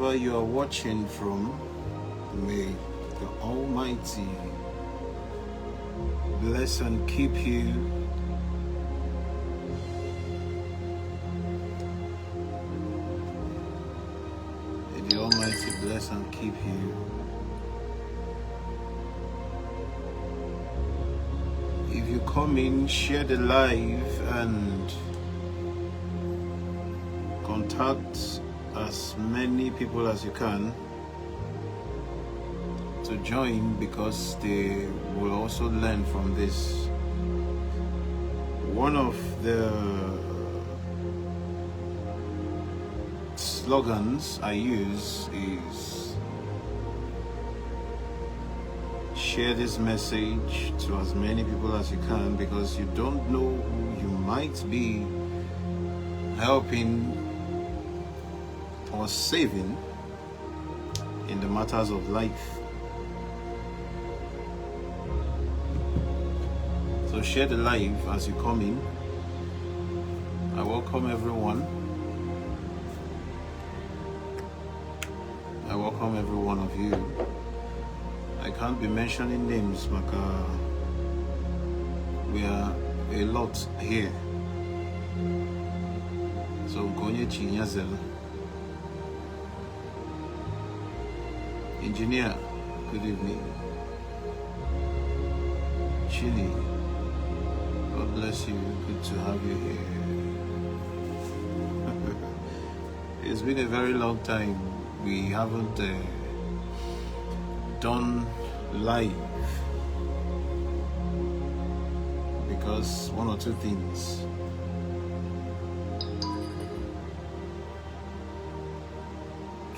wherever you are watching from, may the Almighty bless and keep you. May the Almighty bless and keep you. If you come in, share the live and contact as many people as you can to join, because they will also learn from this. One of the slogans I use is share this message to as many people as you can, because you don't know who you might be helping or saving in the matters of life. So share the live as you come in. I welcome everyone. I welcome every one of you. I can't be mentioning names, but we are a lot here. So Konye Chinyazel, Engineer, good evening. Chili, God bless you, good to have you here. It's been a very long time. We haven't done live because one or two things.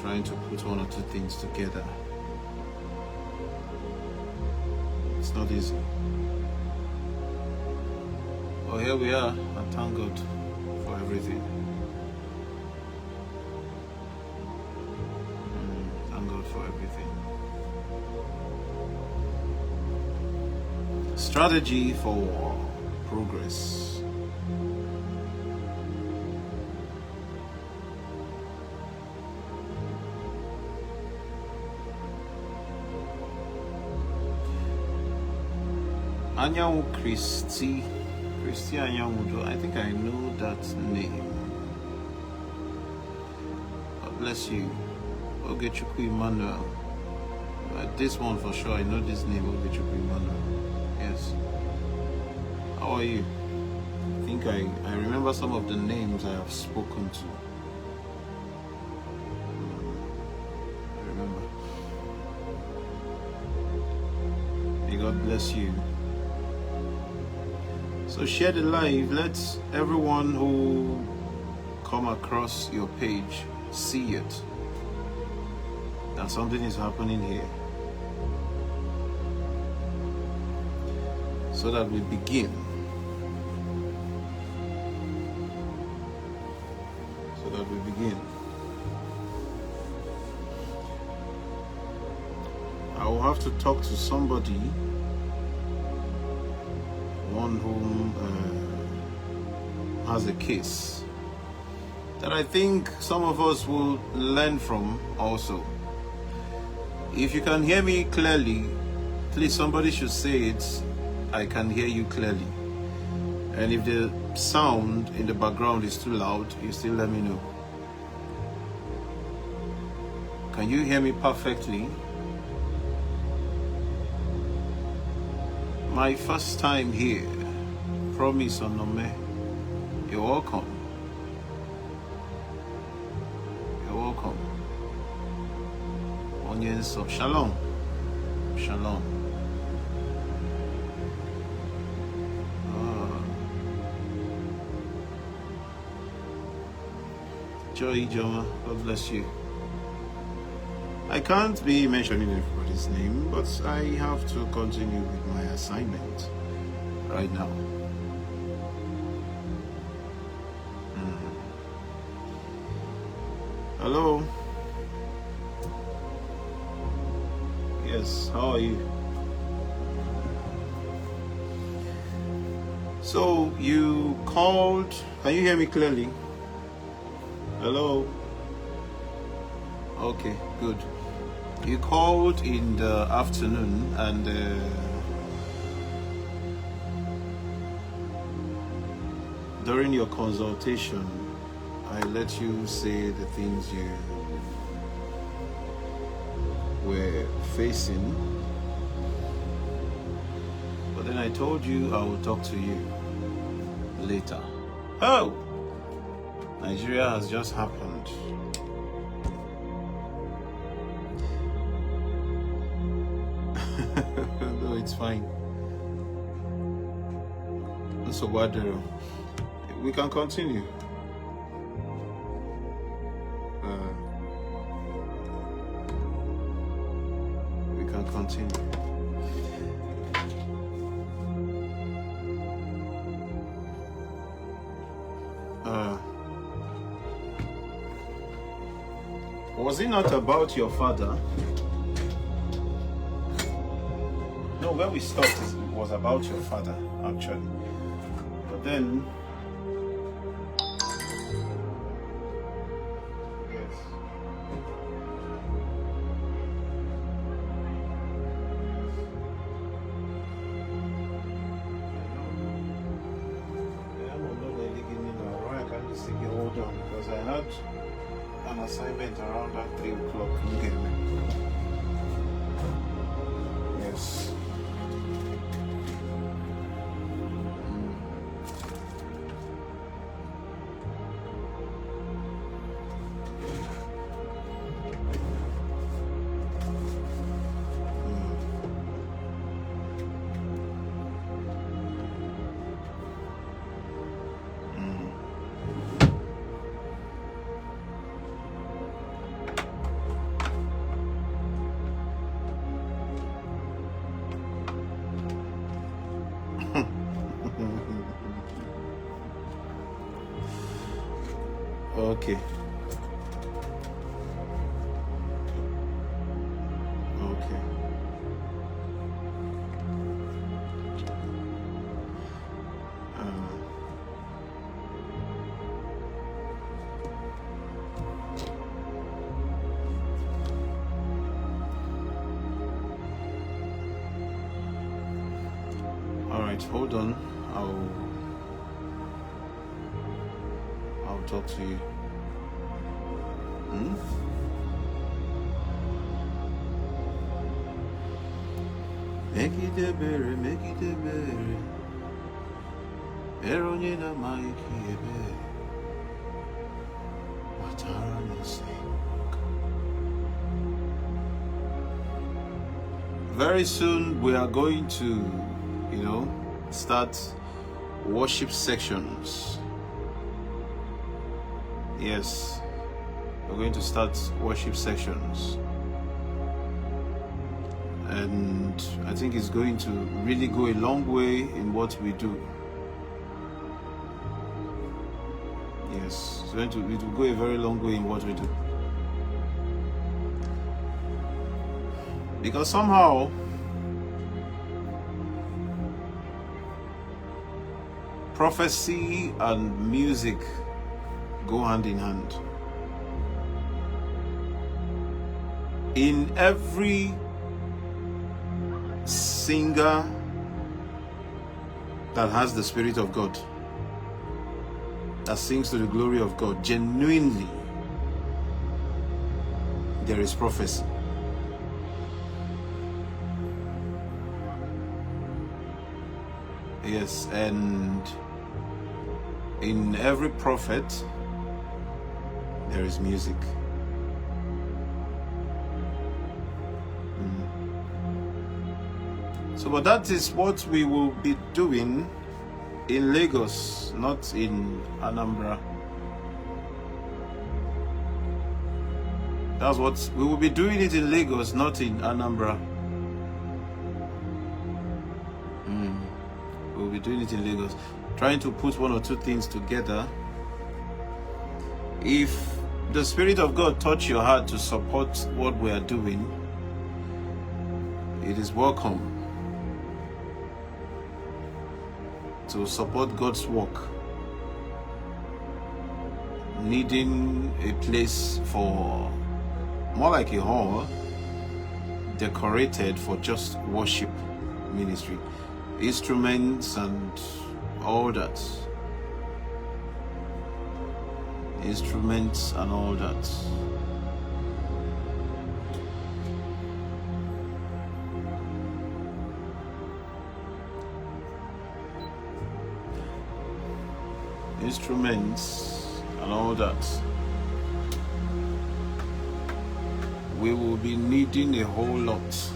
Trying to put one or two things together. It's not easy. Oh, here we are, and thank God for everything. Thank God for everything. Strategy for progress. Anyanwu Christy Anyanwu, I think I know that name. God bless you. Ogechukwu Emmanuel. This one for sure, I know this name, Ogechukwu Emmanuel. Yes. How are you? I think I remember some of the names I have spoken to. I remember. May God bless you. So share the live. Let everyone who come across your page see it, that something is happening here, so that we begin. I will have to talk to somebody, one whom has a case that I think some of us will learn from also. If you can hear me clearly, please, somebody should say it. I can hear you clearly. And if the sound in the background is too loud, you still let me know. Can you hear me perfectly? My first time here. Promise Onome. You're welcome. You're welcome. Onions of Shalom. Shalom. Joy Joma, God bless you. I can't be mentioning everybody's name, but I have to continue with my assignment right now. Hello. Yes, how are you? So you called, can you hear me clearly? Hello? Okay, good. You called in the afternoon and during your consultation, I let you say the things you were facing. But then I told you I will talk to you later. Oh! Nigeria has just happened. No, it's fine. So what? We can continue. We can continue. Was it not about your father? No, where we stopped it was about your father, actually. But then, yes. Hold on, because I had an assignment around at 3 o'clock. Yes. Okay. Okay. All right, hold on. I'll talk to you. Make it a berry, make it a berry. Eronina Maiki ebe. Matara sing. Very soon we are going to, start worship sections. Yes, we're going to start worship sections. And I think it's going to really go a long way in what we do. Yes, it will go a very long way in what we do. Because somehow, prophecy and music go hand in hand. In every singer that has the Spirit of God, that sings to the glory of God, genuinely, there is prophecy. Yes, and in every prophet, there is music. So, but that is what we will be doing in Lagos, not in Anambra. That's what we will be doing it in Lagos, not in Anambra. We will be doing it in Lagos, trying to put one or two things together. If the Spirit of God touch your heart to support what we are doing, it is welcome to support God's work, needing a place for more like a hall decorated for just worship ministry, instruments and all that. Instruments and all that. Instruments and all that. We will be needing a whole lot.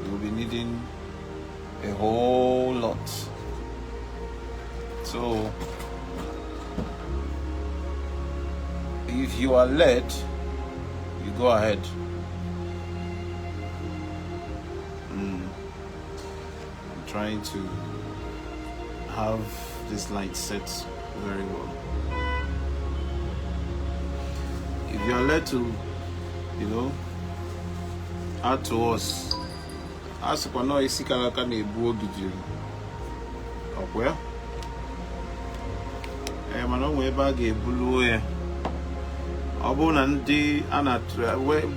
We will be needing a whole lot. So, if you are led, you go ahead. I'm trying to have this light set very well. If you are led to, add to us, ask for no isikalaka na ebu ogidi. Okwe? Mano we ebe a ga-ebulu ya.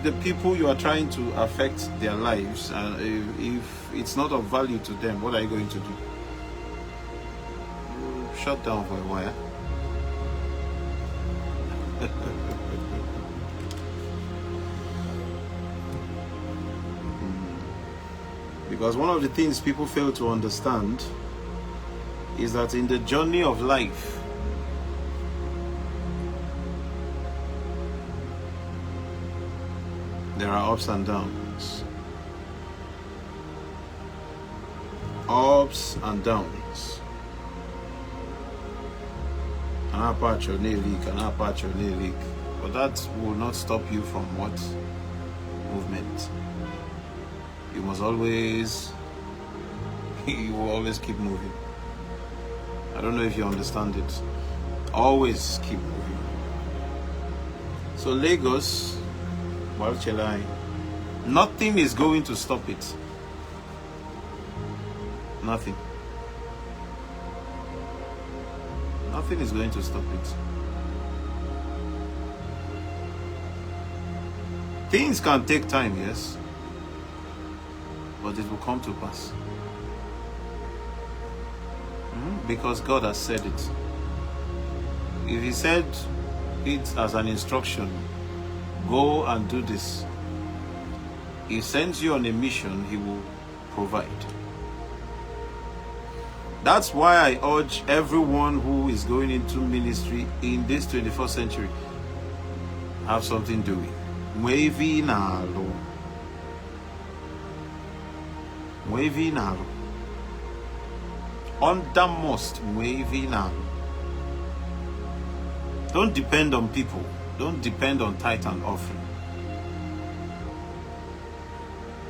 The people you are trying to affect their lives, if it's not of value to them, what are you going to do? Shut down for a while. Because one of the things people fail to understand is that in the journey of life, there are ups and downs. Ups and downs. But that will not stop you from what? Movement. You must always, you will always keep moving. I don't know if you understand it. Always keep moving. So Lagos, Walchelai, nothing is going to stop it. Nothing. Nothing is going to stop it. Things can take time, yes, but it will come to pass. Because God has said it. If He said it as an instruction, go and do this, He sends you on a mission, He will provide. That's why I urge everyone who is going into ministry in this 21st century, have something doing. Wavy nalo. Wavy nalo. Undermost wavy nalo. Don't depend on people. Don't depend on tithe and offering.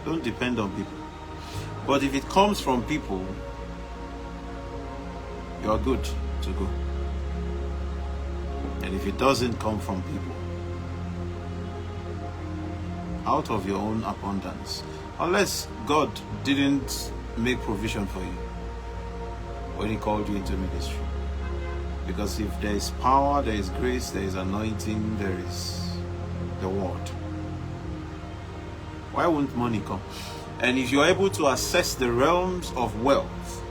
Don't depend on people. But if it comes from people, you are good to go. And if it doesn't come from people, out of your own abundance, unless God didn't make provision for you when He called you into ministry. Because if there is power, there is grace, there is anointing, there is the word. Why won't money come? And if you're able to access the realms of wealth,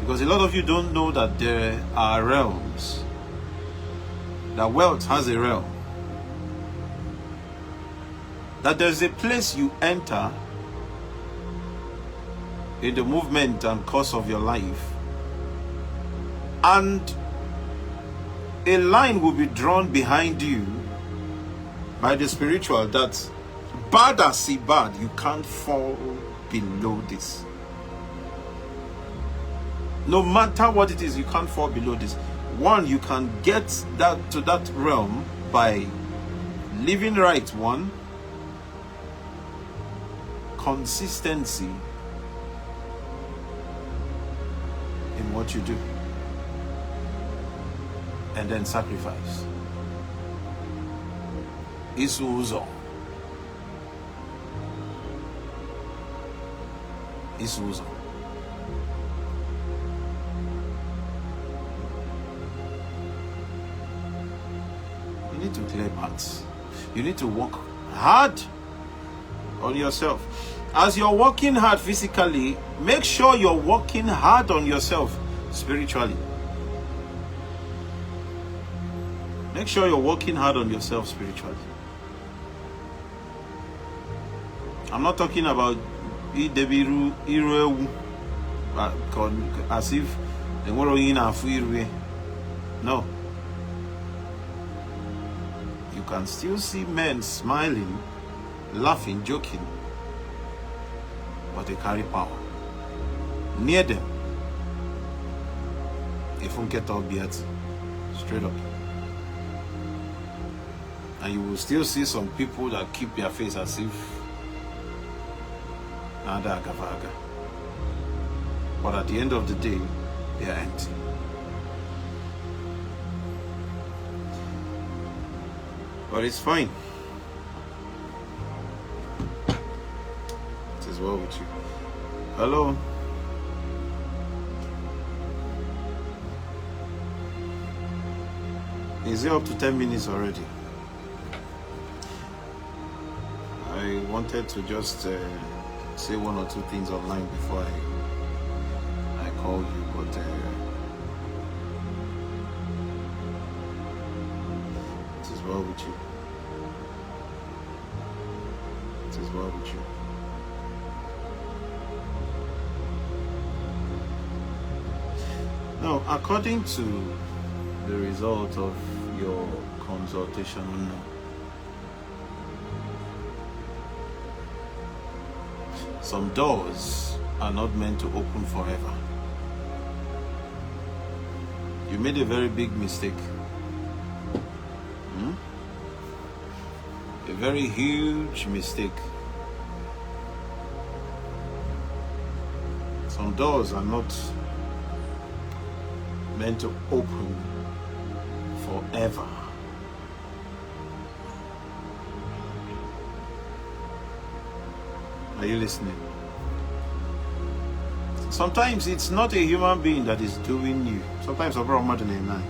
because a lot of you don't know that there are realms, that wealth has a realm, that there's a place you enter in the movement and course of your life, and a line will be drawn behind you by the spiritual that bad as he bad, you can't fall below this. No matter what it is, you can't fall below this. One, you can get that to that realm by living right. One, consistency in what you do, and then sacrifice. Isuzo. Isuzo. need to clear paths. You need to work hard on yourself. As you're working hard physically, make sure you're working hard on yourself spiritually. Make sure you're working hard on yourself spiritually. I'm not talking about as if no. You can still see men smiling, laughing, joking, but they carry power. Near them, if you get up yet, straight up. And you will still see some people that keep their face as if nada agavaga. But at the end of the day, they are empty. But it's fine. It is well with you. Hello. Is it up to 10 minutes already? I wanted to just say one or two things online before I call you, but it is well with you. It is well with you. Now, according to the result of your consultation, some doors are not meant to open forever. You made a very big mistake. A very huge mistake. Some doors are not meant to open forever. Are you listening? Sometimes it's not a human being that is doing you. Sometimes I'm more than a man.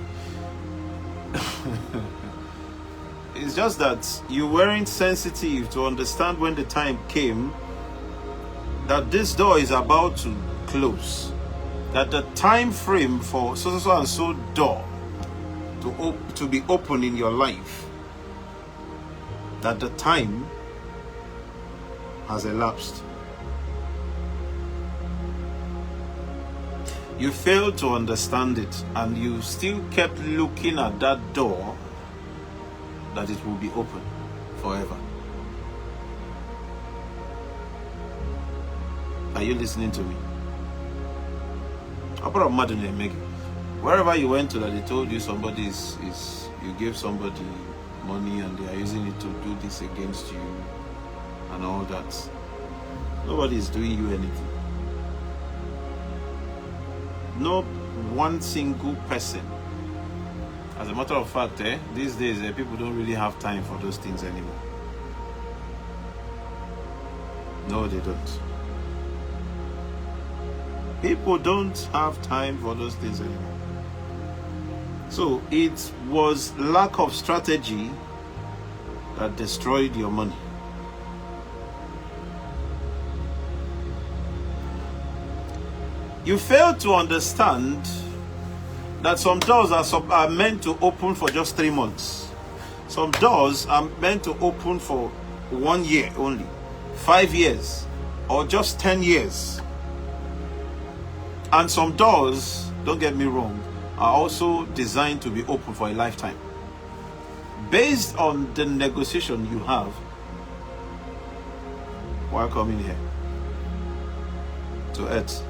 It's just that you weren't sensitive to understand when the time came that this door is about to close. That the time frame for so and so door to be open in your life, that the time has elapsed. You failed to understand it, and you still kept looking at that door that it will be open forever. Are you listening to me? Wherever you went to that they told you somebody you gave somebody money and they are using it to do this against you and all that. Nobody is doing you anything. No one single person. As a matter of fact, these days people don't really have time for those things anymore. No, they don't. People don't have time for those things anymore. So it was lack of strategy that destroyed your money. You failed to understand that some doors are meant to open for just 3 months. Some doors are meant to open for 1 year only, 5 years, or just 10 years. And some doors, don't get me wrong, are also designed to be open for a lifetime. Based on the negotiation you have while coming here to Earth.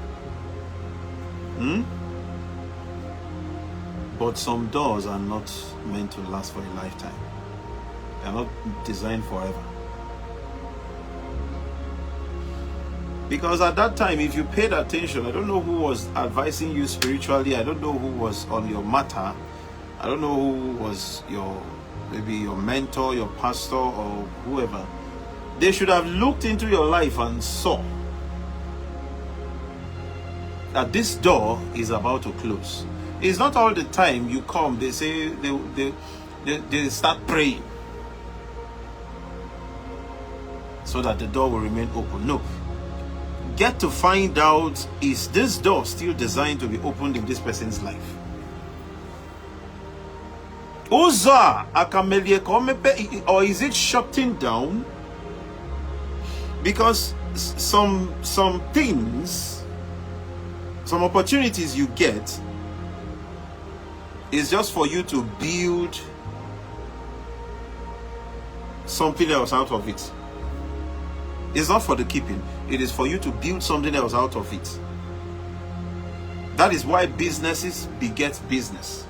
But some doors are not meant to last for a lifetime. They are not designed forever. Because at that time, if you paid attention, I don't know who was advising you spiritually. I don't know who was on your matter. I don't know who was maybe your mentor, your pastor, or whoever. They should have looked into your life and saw that this door is about to close. It's not all the time you come, they say they start praying so that the door will remain open. No. Get to find out, is this door still designed to be opened in this person's life? Or is it shutting down? Because some things, some opportunities you get is just for you to build something else out of it. It's not for the keeping. It is for you to build something else out of it. That is why businesses beget business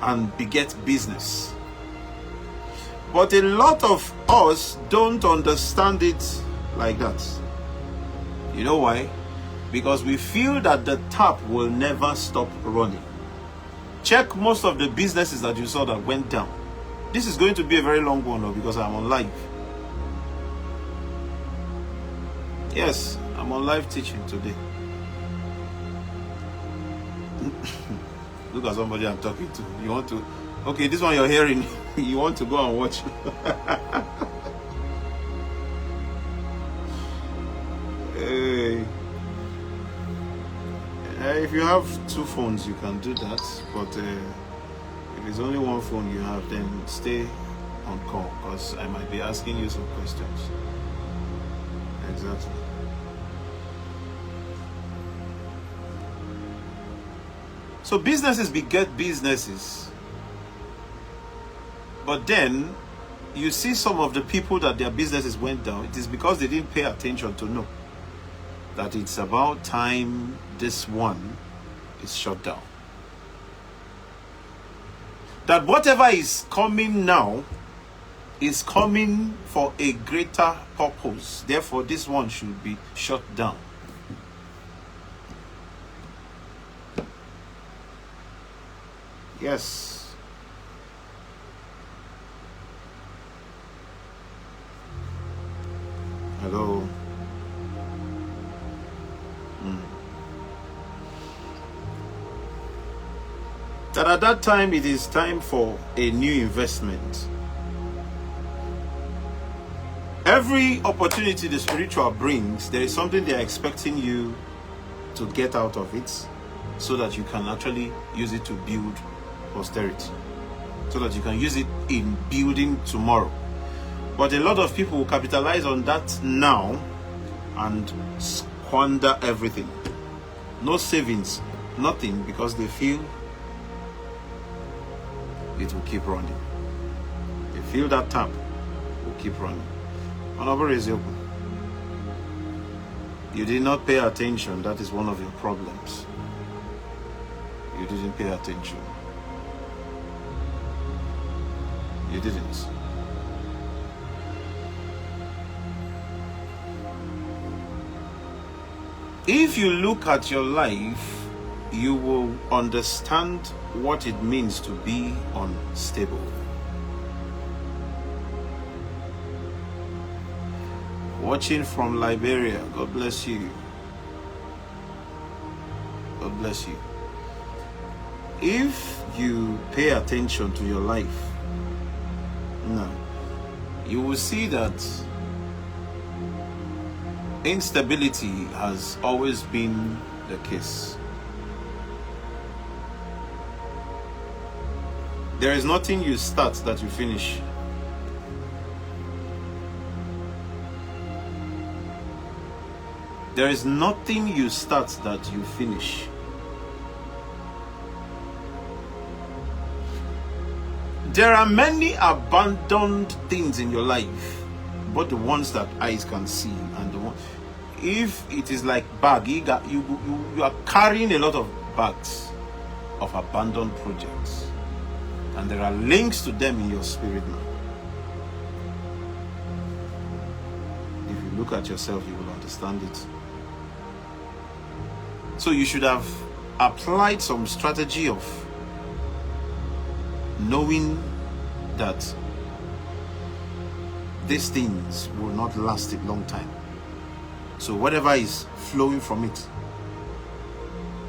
and beget business. But a lot of us don't understand it like that. You know why? Because we feel that the tap will never stop running. Check most of the businesses that you saw that went down. This is going to be a very long one though, because I'm on live. Yes, I'm on live teaching today. Look at somebody I'm talking to. You want to... Okay, this one you're hearing. You want to go and watch. Hey. If you have two phones, you can do that. But if it's only one phone you have, then stay on call, because I might be asking you some questions. Exactly. So businesses beget businesses. But then you see some of the people that their businesses went down. It is because they didn't pay attention to know that it's about time this one is shut down. That whatever is coming now is coming for a greater purpose. Therefore, this one should be shut down. Yes. Hello. That at that time it is time for a new investment. Every opportunity the spiritual brings, there is something they are expecting you to get out of it, so that you can actually use it to build posterity, so that you can use it in building tomorrow. But a lot of people will capitalize on that now and squander everything. No savings, nothing, because they feel it will keep running. They feel that tap will keep running. You did not pay attention. That is one of your problems. You didn't pay attention. You didn't. If you look at your life, you will understand what it means to be unstable. Watching from Liberia, God bless you. God bless you. If you pay attention to your life now, you will see that instability has always been the case. There is nothing you start that you finish. There is nothing you start that you finish. There are many abandoned things in your life, but the ones that eyes can see, and the one, if it is like bag, you are carrying a lot of bags of abandoned projects, and there are links to them in your spirit now. If you look at yourself, you will understand it. So you should have applied some strategy of knowing that these things will not last a long time. So whatever is flowing from it,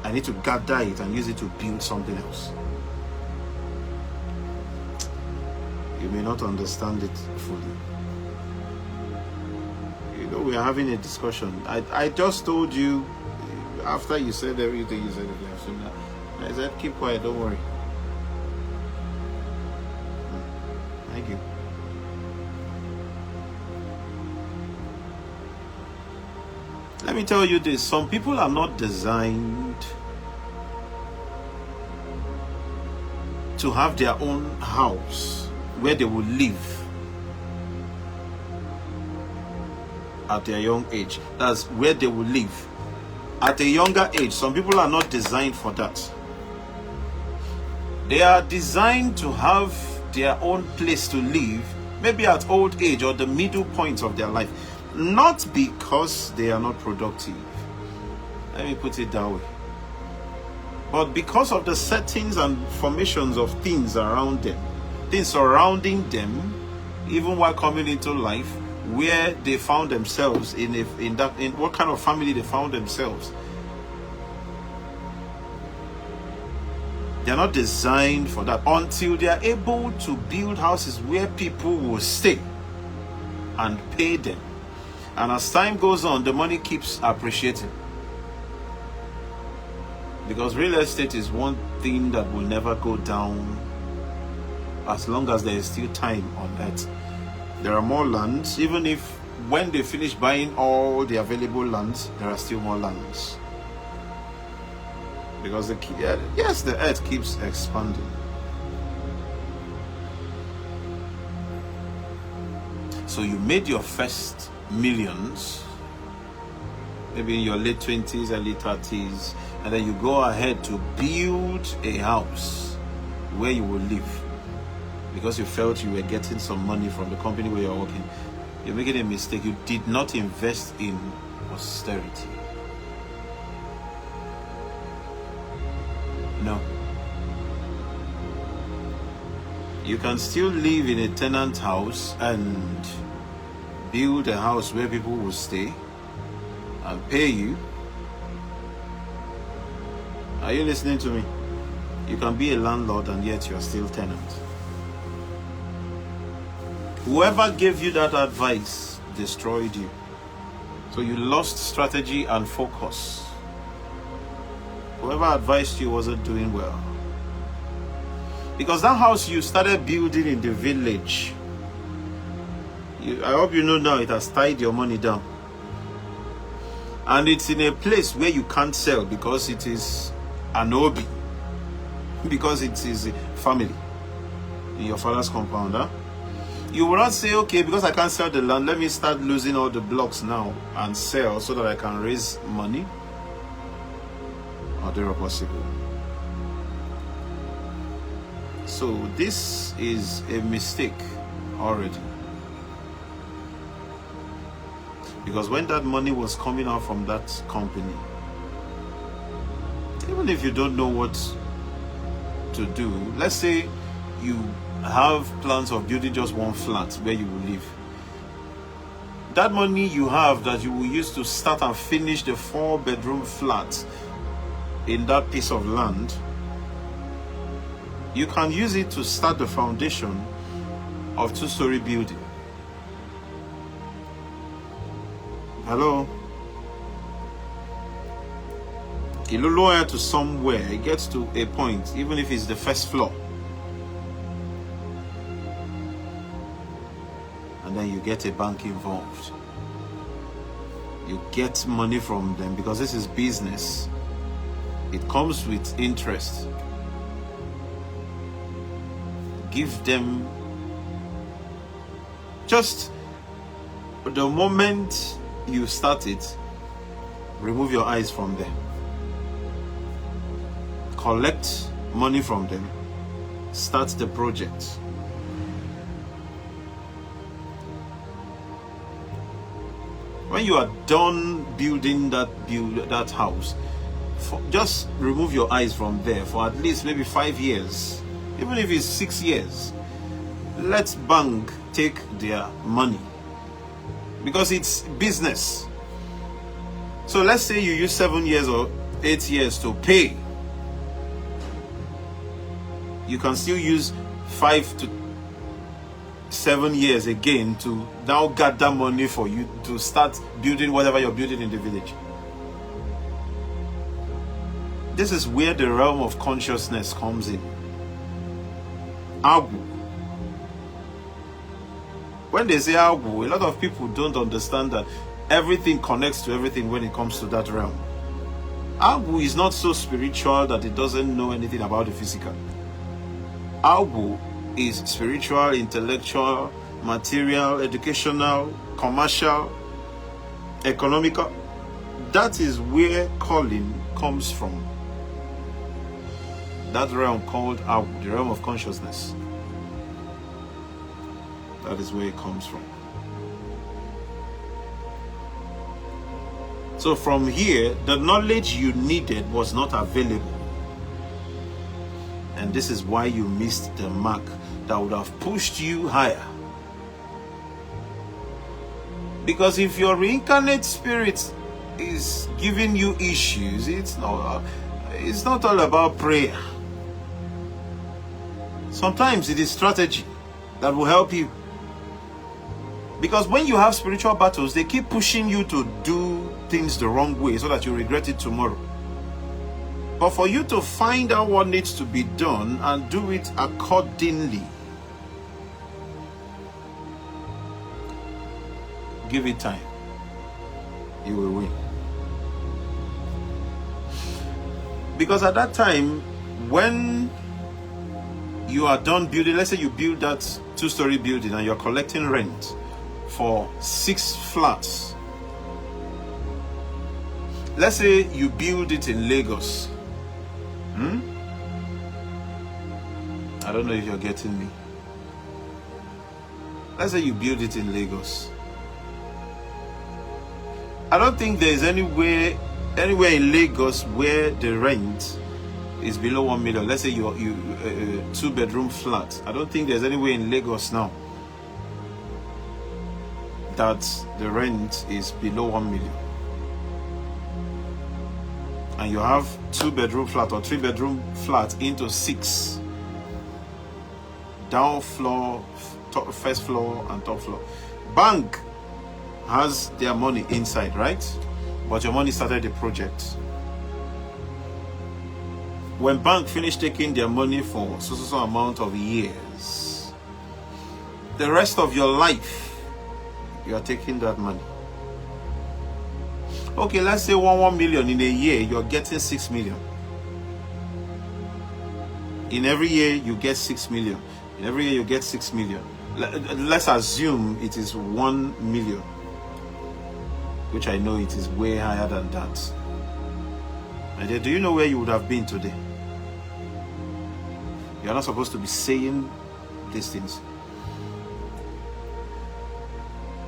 I need to gather it and use it to build something else. you may not understand it fully. You know, we are having a discussion. I just told you, after you said everything you said, I said, keep quiet, don't worry. Thank you. Let me tell you this, some people are not designed to have their own house where they will live at their young age. That's where they will live at a younger age. Some people are not designed for that. They are designed to have their own place to live, maybe at old age or the middle point of their life. Not because they are not productive. Let me put it that way. But because of the settings and formations of things around them, things surrounding them, even while coming into life, where they found themselves in what kind of family they found themselves. They're not designed for that until they are able to build houses where people will stay and pay them. And as time goes on, the money keeps appreciating. Because real estate is one thing that will never go down as long as there is still time on earth. There are more lands, even if when they finish buying all the available lands, there are still more lands. Because the earth keeps expanding. So you made your first millions, maybe in your late 20s, early 30s, and then you go ahead to build a house where you will live because you felt you were getting some money from the company where you're working. You're making a mistake. You did not invest in posterity. No. You can still live in a tenant house and build a house where people will stay and pay you. Are you listening to me? You can be a landlord and yet you are still tenant. Whoever gave you that advice destroyed you. So you lost strategy and focus. Whoever advised you wasn't doing well. Because that house you started building in the village, I hope you know now, it has tied your money down. And it's in a place where you can't sell because it is an hobby. Because it is a family in your father's compound. Huh? You will not say, okay, because I can't sell the land, let me start losing all the blocks now and sell so that I can raise money. Or they are possible. So this is a mistake already. Because when that money was coming out from that company, even if you don't know what to do, let's say you have plans of building just one flat where you will live. That money you have that you will use to start and finish the 4-bedroom flat in that piece of land, you can use it to start the foundation of 2-story building. Hello? You lower to somewhere, it gets to a point, even if it's the first floor. And then you get a bank involved. You get money from them because this is business. It comes with interest. Give them just the moment you start it, remove your eyes from them. Collect money from them. Start the project. When you are done building that house, just remove your eyes from there for at least maybe 5 years. Even if it's 6 years, let bank take their money because it's business. So let's say you use 7 years or 8 years to pay. You can still use 5 to 7 years again to now gather money for you to start building whatever you're building in the village. This is where the realm of consciousness comes in. Agu. When they say Agu, a lot of people don't understand that everything connects to everything when it comes to that realm. Agu is not so spiritual that it doesn't know anything about the physical. Agu is spiritual, intellectual, material, educational, commercial, economical. That is where calling comes from. That realm called Agu, the realm of consciousness. That is where it comes from. So from here, the knowledge you needed was not available. And this is why you missed the mark that would have pushed you higher. Because if your reincarnate spirit is giving you issues, it's not all about prayer. Sometimes it is strategy that will help you. Because when you have spiritual battles, they keep pushing you to do things the wrong way so that you regret it tomorrow. But for you to find out what needs to be done and do it accordingly, give it time. You will win. Because at that time, when you are done building, let's say you build that 2-story building and you're collecting rent for 6 flats. Let's say you build it in Lagos. I don't know if you're getting me. Let's say you build it in Lagos. I don't think there is anywhere in Lagos where the rent is below 1 million. Let's say you 2-bedroom flat. I don't think there's anywhere in Lagos now that the rent is below 1 million. And you have 2-bedroom flat or 3-bedroom flat into 6. Down floor, first floor and top floor. Bank has their money inside, right? But your money started the project. When bank finished taking their money for so amount of years, the rest of your life, you are taking that money. Okay, let's say 1 million in a year, you're getting 6 million. In every year, you get 6 million. In every year, you get 6 million. Let's assume it is 1 million, which I know it is way higher than that. And do you know where you would have been today? You're not supposed to be saying these things.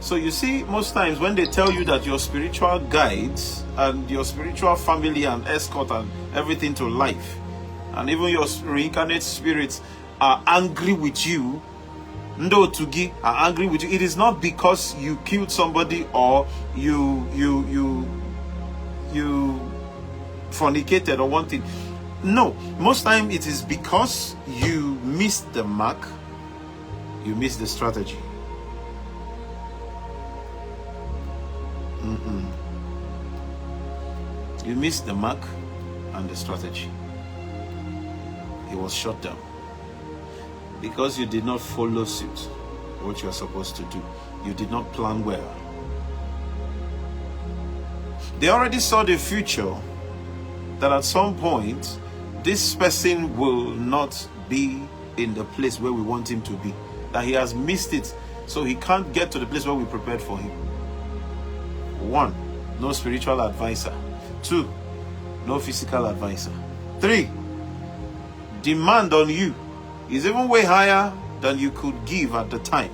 So you see, most times when they tell you that your spiritual guides and your spiritual family and escort and everything to life, and even your reincarnate spirits are angry with you, Ndo Tugi are angry with you, it is not because you killed somebody or you fornicated or one thing. No, most time it is because you missed the mark, you missed the strategy. You missed the mark and the strategy. It was shut down because you did not follow suit what you are supposed to do. You did not plan well. They already saw the future, that at some point this person will not be in the place where we want him to be, that he has missed it, so he can't get to the place where we prepared for him. 1, no spiritual advisor. 2, no physical advisor. 3, demand on you is even way higher than you could give at the time.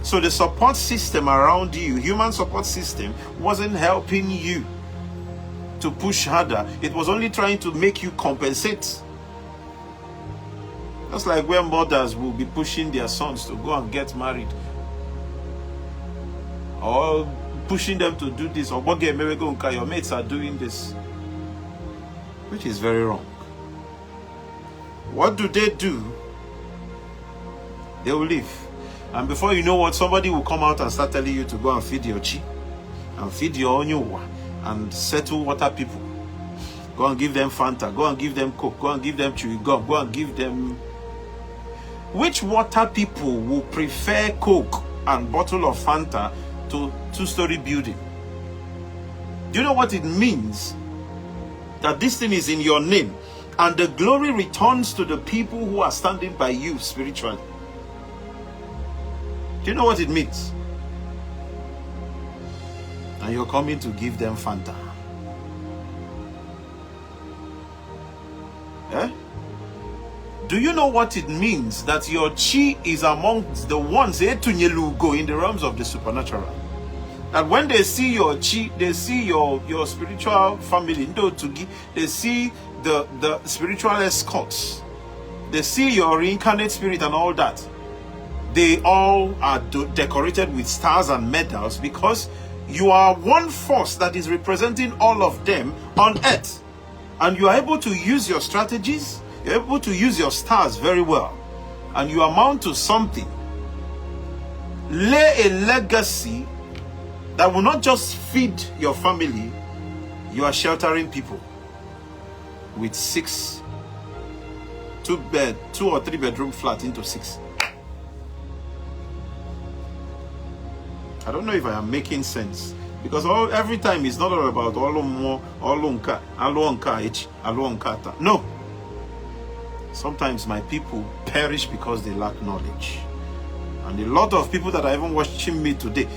So the support system around you, human support system, wasn't helping you to push harder. It was only trying to make you compensate. Just like where mothers will be pushing their sons to go and get married, or pushing them to do this, or your mates are doing this, which is very wrong. What do? They will leave. And before you know what, somebody will come out and start telling you to go and feed your chi, and feed your onyowa, and settle water people. Go and give them Fanta, go and give them Coke, go and give them Chewy Gum, go and give them... Which water people will prefer Coke and bottle of Fanta to two-story building? Do you know what it means? That this thing is in your name, and the glory returns to the people who are standing by you spiritually. Do you know what it means? And you're coming to give them Fanta. Eh? Do you know what it means that your chi is amongst the ones go in the realms of the supernatural? That when they see your chi, they see your spiritual family, they see the spiritual escorts, they see your reincarnate spirit and all that. They all are decorated with stars and medals because you are one force that is representing all of them on earth. And you are able to use your strategies, you're able to use your stars very well. And you amount to something. Lay a legacy that will not just feed your family, you are sheltering people with 2 or 3 bedroom flat into 6. I don't know if I am making sense, because every time it's not all about no. Sometimes my people perish because they lack knowledge. And a lot of people that are even watching me today,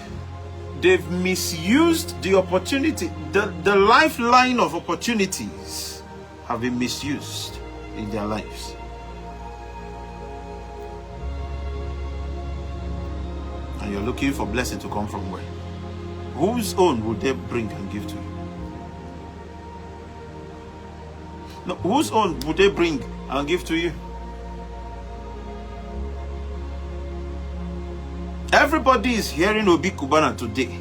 they've misused the opportunity. The lifeline of opportunities have been misused in their lives. And you're looking for blessing to come from where? Whose own would they bring and give to you? No, whose own would they bring and give to you? Everybody is hearing Obi Kubana today.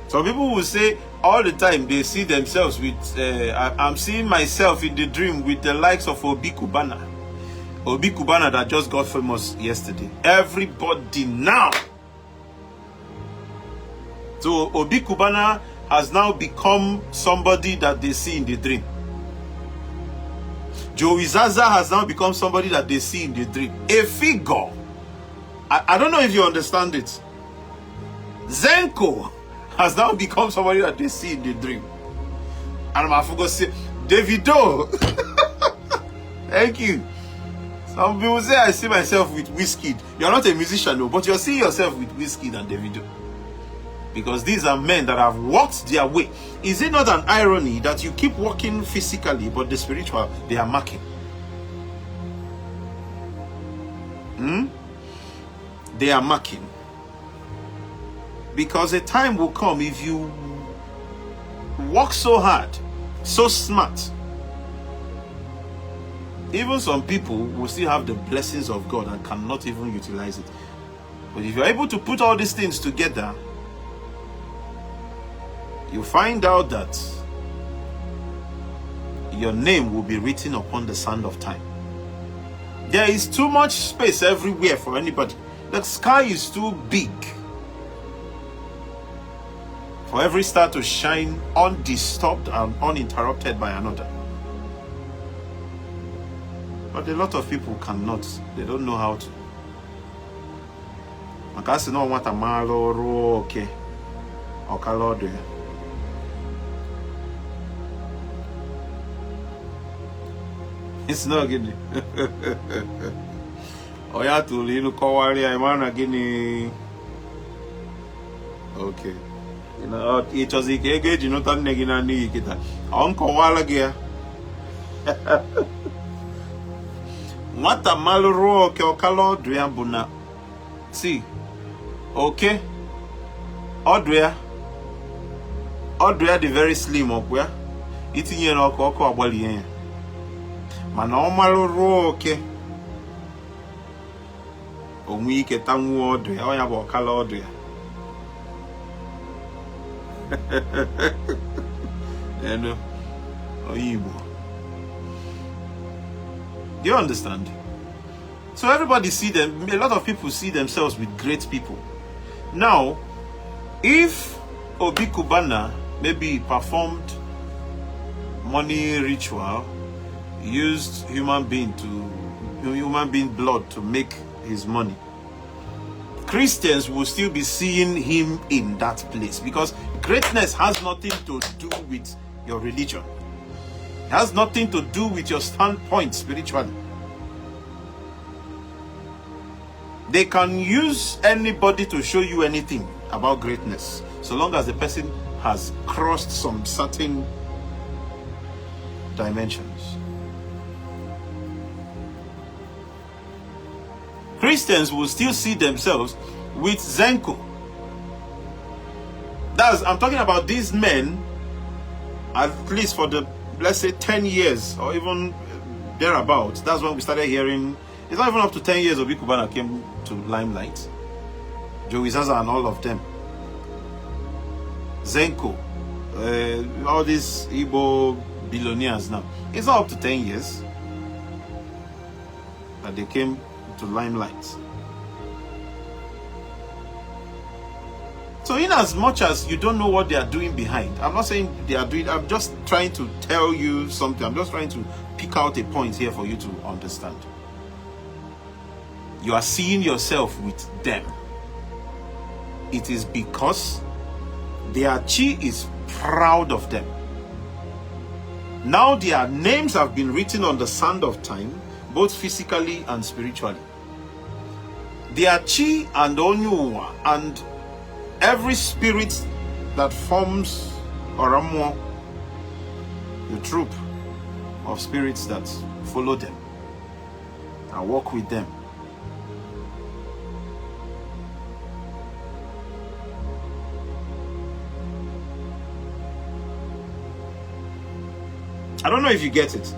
Some people will say all the time they see themselves with, I'm seeing myself in the dream with the likes of Obi Kubana. Obi Kubana that just got famous yesterday. Everybody now. So Obi Kubana has now become somebody that they see in the dream. Joey Zaza has now become somebody that they see in the dream. A figure. I don't know if you understand it. Zenko has now become somebody that they see in the dream. And I forgot to say, Davido. Thank you. Some people say I see myself with Wizkid. You're not a musician, no, but you're seeing yourself with Wizkid and Davido. Because these are men that have walked their way. Is it not an irony that you keep walking physically, but the spiritual, they are marking? They are marking. Because a time will come, if you work so hard, so smart, even some people will still have the blessings of God and cannot even utilize it. But if you're able to put all these things together, you find out that your name will be written upon the sand of time. There is too much space everywhere for anybody. The sky is too big for every star to shine undisturbed and uninterrupted by another. But a lot of people cannot. They don't know how to. Makasi no wata malo roke okalode. It's not good. Oya to lilu kowari imana gini. Okay. You know, it was you know, Tanegina ni kita. Uncle Walagia. Mata maluro ke okalo buna. See. Okay. Odria the very slim okwa. Itinye na oko agbali yen. Mana o maluro okay. Onwi ke tanwu odria, o ya bo okalo odria. or Igbo. Do you understand? So everybody see them, a lot of people see themselves with great people. Now, if Obi Kubana maybe performed money ritual, used human being blood to make his money, Christians will still be seeing him in that place, because greatness has nothing to do with your religion. It has nothing to do with your standpoint spiritually. They can use anybody to show you anything about greatness, so long as the person has crossed some certain dimensions. Christians will still see themselves with Zenko. I'm talking about these men, at least for the, let's say, 10 years or even thereabouts. That's when we started hearing. It's not even up to 10 years Obi Kubana came to limelight. Joey Zaza and all of them. Zenko. All these Igbo billionaires now. It's not up to 10 years that they came to limelight. So in as much as you don't know what they are doing behind, I'm not saying they are doing, I'm just trying to tell you something. I'm just trying to pick out a point here for you to understand. You are seeing yourself with them. It is because their chi is proud of them. Now their names have been written on the sand of time, both physically and spiritually. Their chi and Onyuwa and every spirit that forms Oramo, the troop of spirits that follow them and walk with them, I don't know if you get it.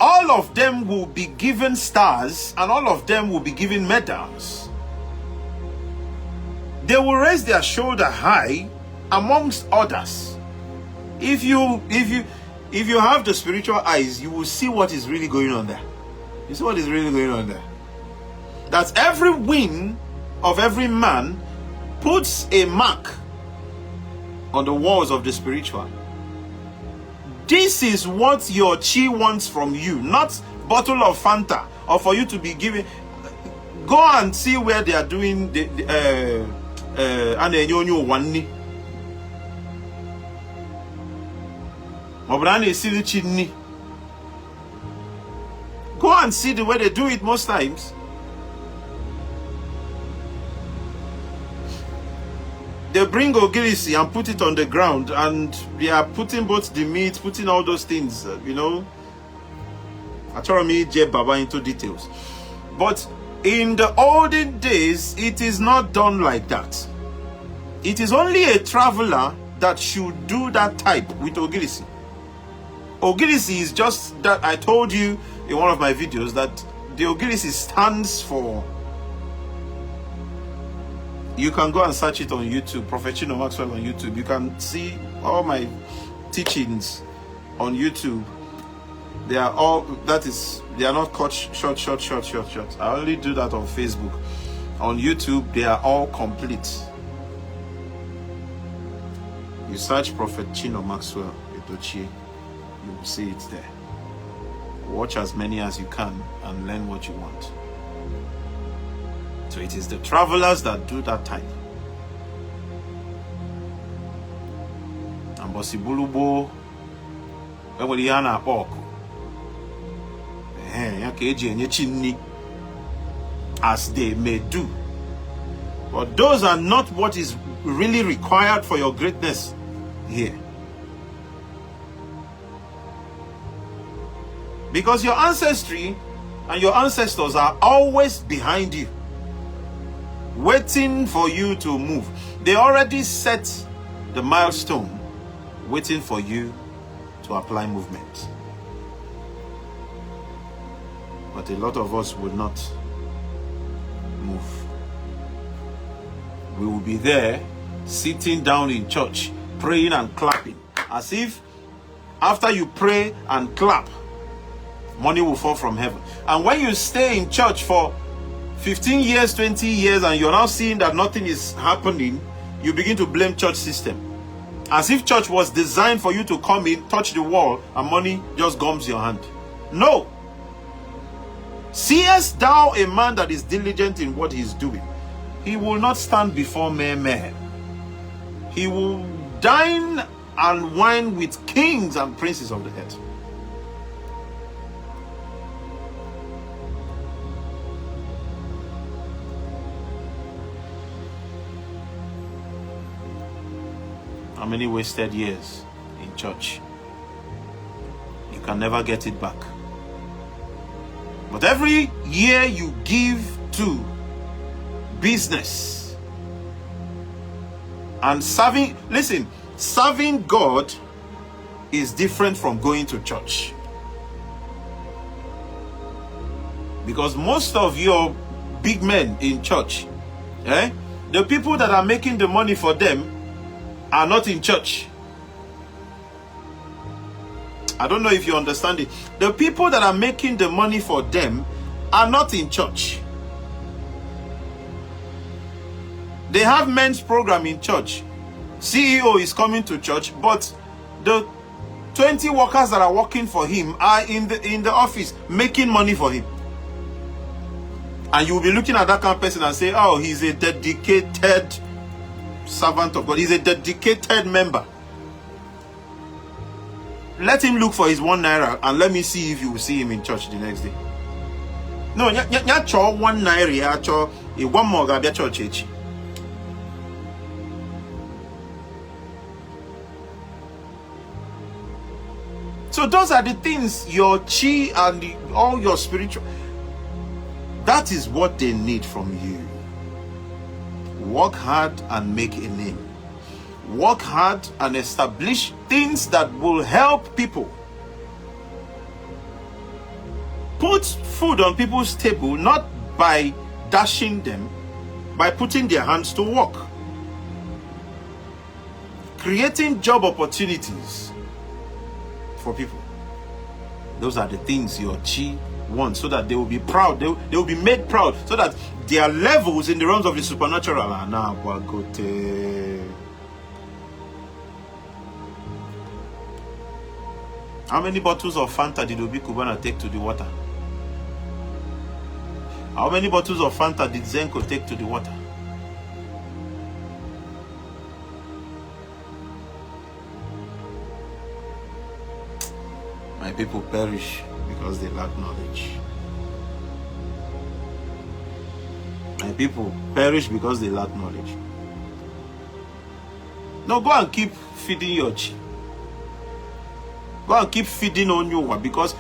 All of them will be given stars and all of them will be given medals. They will raise their shoulder high amongst others. If you have the spiritual eyes, you will see what is really going on there. You see what is really going on there. That every win of every man puts a mark on the walls of the spiritual. This is what your chi wants from you, not bottle of Fanta or for you to be given. Go and see where they are doing the go and see the way they do it most times. They bring Ogirisi and put it on the ground, and they are putting both the meat, putting all those things, you know. I try me J Baba into details. But in the olden days, it is not done like that. It is only a traveler that should do that type with Ogirisi. Ogirisi is just that. I told you in one of my videos that the Ogirisi stands for. You can go and search it on YouTube, Prophet Chino Maxwell on YouTube. You can see all my teachings on YouTube. They are all, they are not cut short. I only do that on Facebook. On YouTube, they are all complete. You search Prophet Chino Maxwell Edochie, you will see it there. Watch as many as you can and learn what you want. So it is the travelers that do that type. Ambosibulubo, Eweliana Pok, as they may do. But those are not what is really required for your greatness here. Because your ancestry and your ancestors are always behind you, waiting for you to move. They already set the milestone, waiting for you to apply movement. But a lot of us will not move. We will be there, sitting down in church, praying and clapping. As if after you pray and clap, money will fall from heaven. And when you stay in church for 15 years, 20 years, and you're now seeing that nothing is happening, you begin to blame church system. As if church was designed for you to come in, touch the wall, and money just gums your hand. No. Seest thou a man that is diligent in what he is doing? He will not stand before mere men. He will dine and wine with kings and princes of the earth. How many wasted years in church? You can never get it back. But every year you give to business and serving, listen, serving God is different from going to church. Because most of your big men in church, the people that are making the money for them are not in church. I don't know if you understand it. The people that are making the money for them are not in church. They have men's program in church. CEO is coming to church, but the 20 workers that are working for him are in the office making money for him. And you will be looking at that kind of person and say, oh, he's a dedicated servant of God. He's a dedicated member. Let him look for his 1 naira and let me see if you will see him in church the next day. No, cho 1 naira, cho a 1 more gabia church. So those are the things, your chi and all your spiritual, that is what they need from you. Work hard and make a name. Work hard and establish things that will help people. Put food on people's table, not by dashing them, by putting their hands to work. Creating job opportunities for people. Those are the things your chi wants, so that they will be proud. They will be made proud, so that their levels in the realms of the supernatural are now. How many bottles of Fanta did Obi Kubana take to the water? How many bottles of Fanta did Zenko take to the water? My people perish because they lack knowledge. My people perish because they lack knowledge. No, go and keep feeding your chi. Go and keep feeding Onyowa, because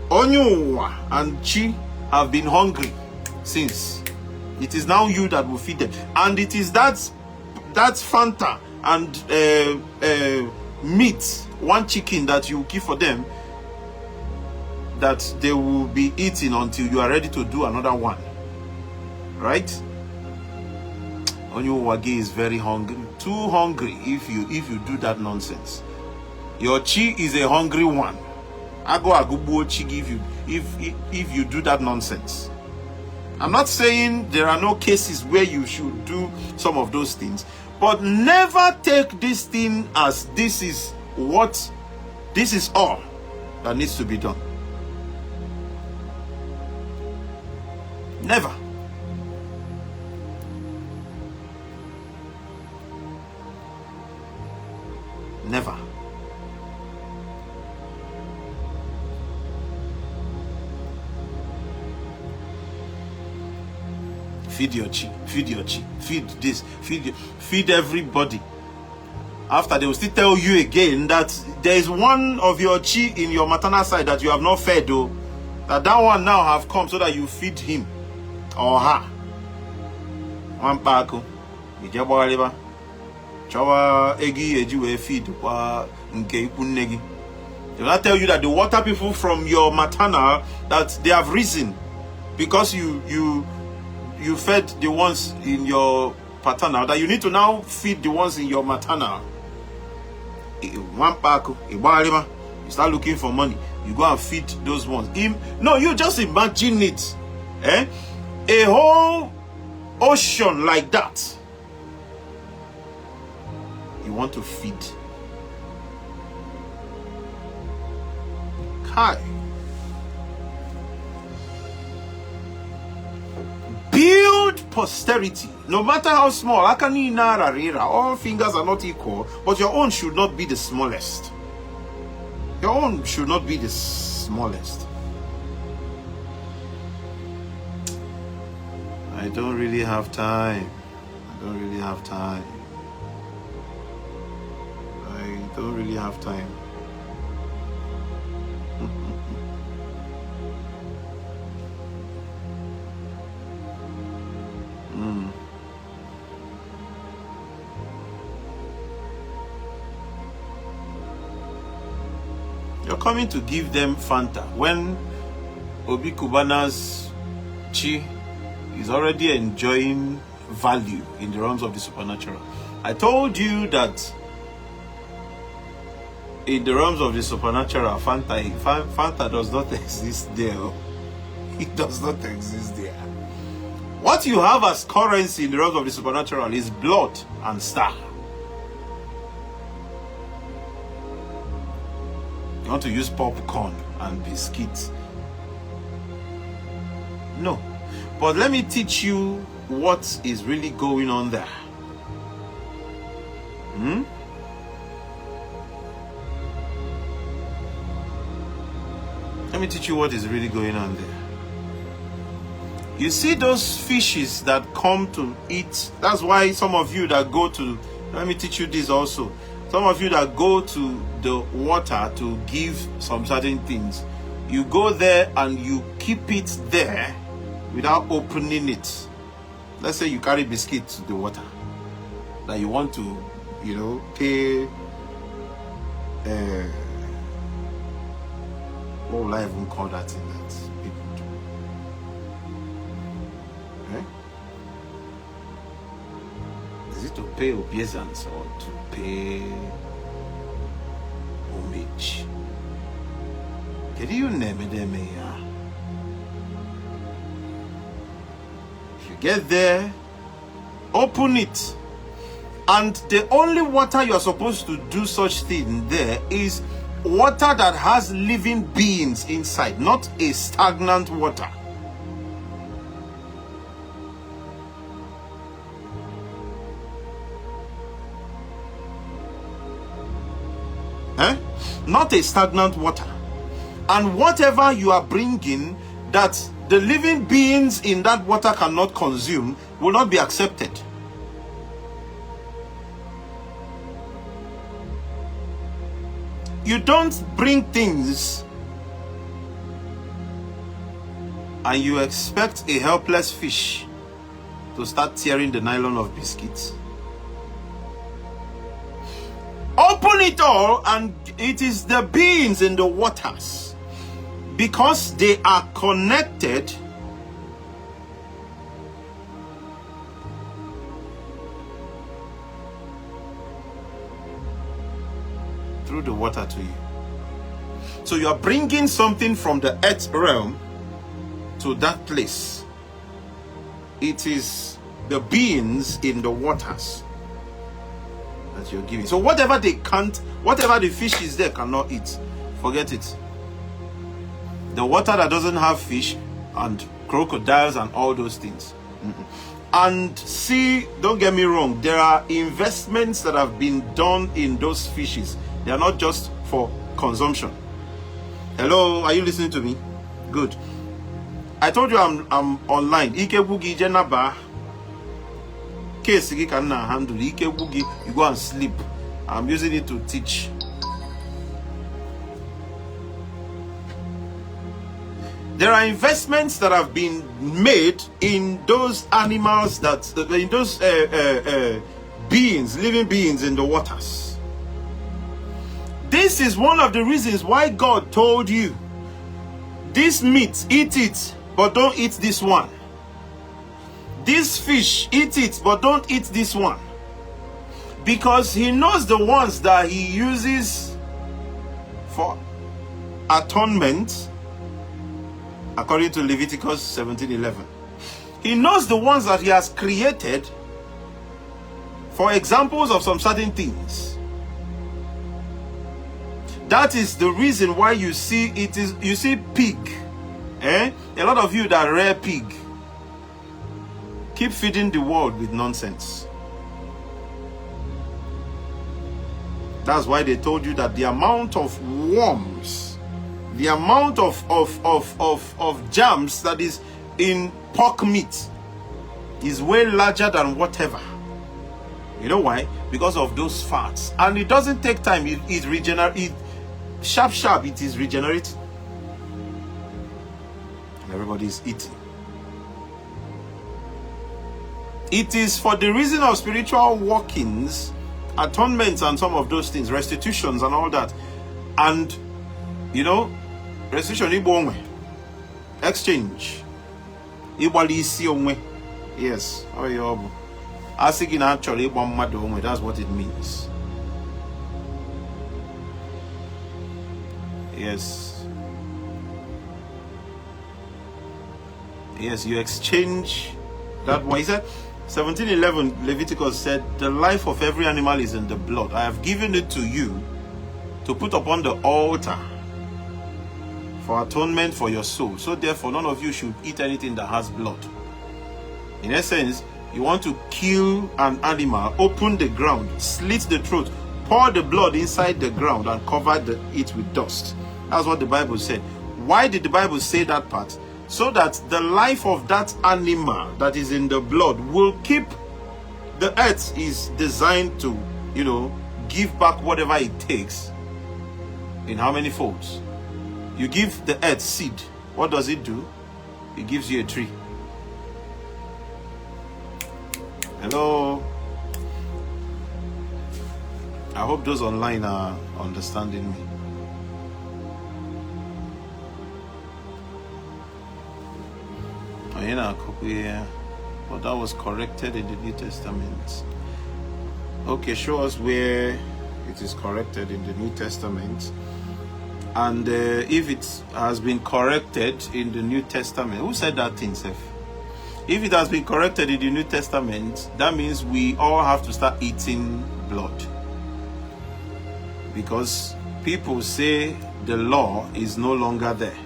Onyowa and chi have been hungry since. It is now you that will feed them. And it is that Fanta and meat, 1 chicken that you give for them, that they will be eating until you are ready to do another one. Right? Onywagi is very hungry, too hungry if you do that nonsense. Your chi is a hungry one. Ago agubo chi if you do that nonsense. I'm not saying there are no cases where you should do some of those things, but never take this thing as this is all that needs to be done. Never. Never. Feed your chi, feed your chi, feed this, feed everybody. After, they will still tell you again that there is one of your chi in your maternal side that you have not fed, though. That one now have come so that you feed him or her. One paco, Ijabaliba, Chawa Egi Ejiwe feed Nke Ipunegi. They will not tell you that the water people from your maternal, that they have risen because you fed the ones in your paternal, that you need to now feed the ones in your maternal. one pack, you start looking for money. You go and feed those ones. No, you just imagine it. A whole ocean like that. You want to feed. Kai. Build posterity, no matter how small. All fingers are not equal, but your own should not be the smallest. Your own should not be the smallest. I don't really have time. I don't really have time. I don't really have time. You're coming to give them Fanta when Obi Kubana's chi is already enjoying value in the realms of the supernatural. I told you that in the realms of the supernatural, Fanta does not exist there. It does not exist there. What you have as currency in the realms of the supernatural is blood and star. You want to use popcorn and biscuits? No. But let me teach you what is really going on there. Let me teach you what is really going on there. You see those fishes that come to eat. That's why some of you that go to, let me teach you this also. Some of you that go to the water to give some certain things, you go there and you keep it there without opening it. Let's say you carry biscuits to the water that you want to, pay. What will I even call that thing that people do? Okay? Is it to pay obeisance or to pay homage? Can you name it? If you get there, open it, and the only water you are supposed to do such thing there is water that has living beings inside, not a stagnant water. Not a stagnant water. And whatever you are bringing that the living beings in that water cannot consume will not be accepted. You don't bring things and you expect a helpless fish to start tearing the nylon of biscuits. Open it all, and it is the beings in the waters, because they are connected through the water to you. So you are bringing something from the earth realm to that place. It is the beings in the waters that you're giving. So whatever they can't, whatever the fish is there cannot eat, forget it. The water that doesn't have fish and crocodiles and all those things. And see, don't get me wrong, there are investments that have been done in those fishes. They are not just for consumption. Hello, are you listening to me? Good. I told you I'm online. Ike Bugi Jenaba. Case you can handle. Ike Bugi, you go and sleep. I'm using it to teach. There are investments that have been made in those animals, in those beings, living beings in the waters. This is one of the reasons why God told you, this meat, eat it, but don't eat this one. This fish, eat it, but don't eat this one. Because he knows the ones that he uses for atonement, according to Leviticus 17:11. He knows the ones that he has created for examples of some certain things. That is the reason why you see pig. A lot of you that rear pig keep feeding the world with nonsense. That's why they told you that the amount of worms, the amount of germs that is in pork meat is way larger than whatever. You know why? Because of those fats. And it doesn't take time. It regenerates. Sharp, it is regenerating. And everybody is eating. It is for the reason of spiritual workings, atonements and some of those things, restitutions and all that. And, you know, restitution, exchange. Yes. Actually, that's what it means. Yes. Yes, you exchange that one. He said, 17:11, Leviticus said, the life of every animal is in the blood. I have given it to you to put upon the altar for atonement for your soul. So therefore, none of you should eat anything that has blood. In essence, you want to kill an animal, open the ground, slit the throat, pour the blood inside the ground and cover it with dust. That's what the Bible said. Why did the Bible say that part? So that the life of that animal that is in the blood will keep. The earth is designed to, you know, give back whatever it takes. In how many folds? You give the earth seed. What does it do? It gives you a tree. Hello. I hope those online are understanding me. But that was corrected in the New Testament. Okay, show us where it is corrected in the New Testament. And if it has been corrected in the New Testament, who said that thing, Seth? If it has been corrected in the New Testament, that means we all have to start eating blood. Because people say the law is no longer there.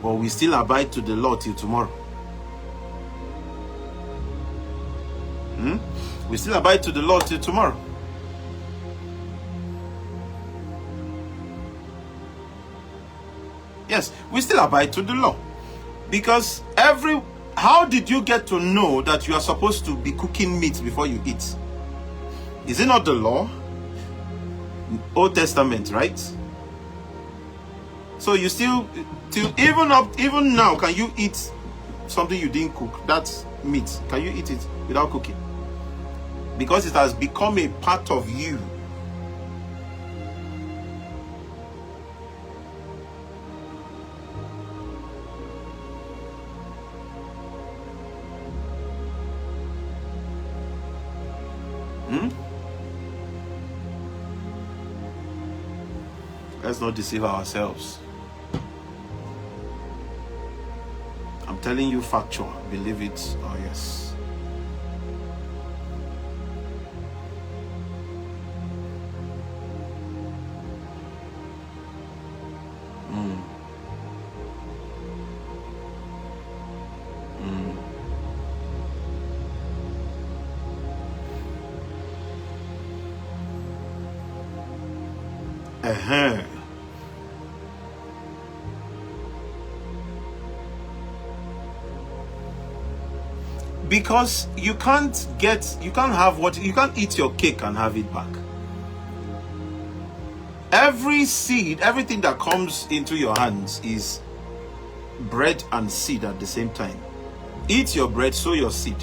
But we still abide to the law till tomorrow. We still abide to the law till tomorrow. Yes, we still abide to the law. Because how did you get to know that you are supposed to be cooking meat before you eat? Is it not the law? Old Testament, right? So you still, even now, can you eat something you didn't cook? That's meat. Can you eat it without cooking? Because it has become a part of you. Let's not deceive ourselves. I'm telling you factual. Believe it or yes. Because you can't eat your cake and have it back. Every seed, everything that comes into your hands is bread and seed at the same time. Eat your bread, sow your seed.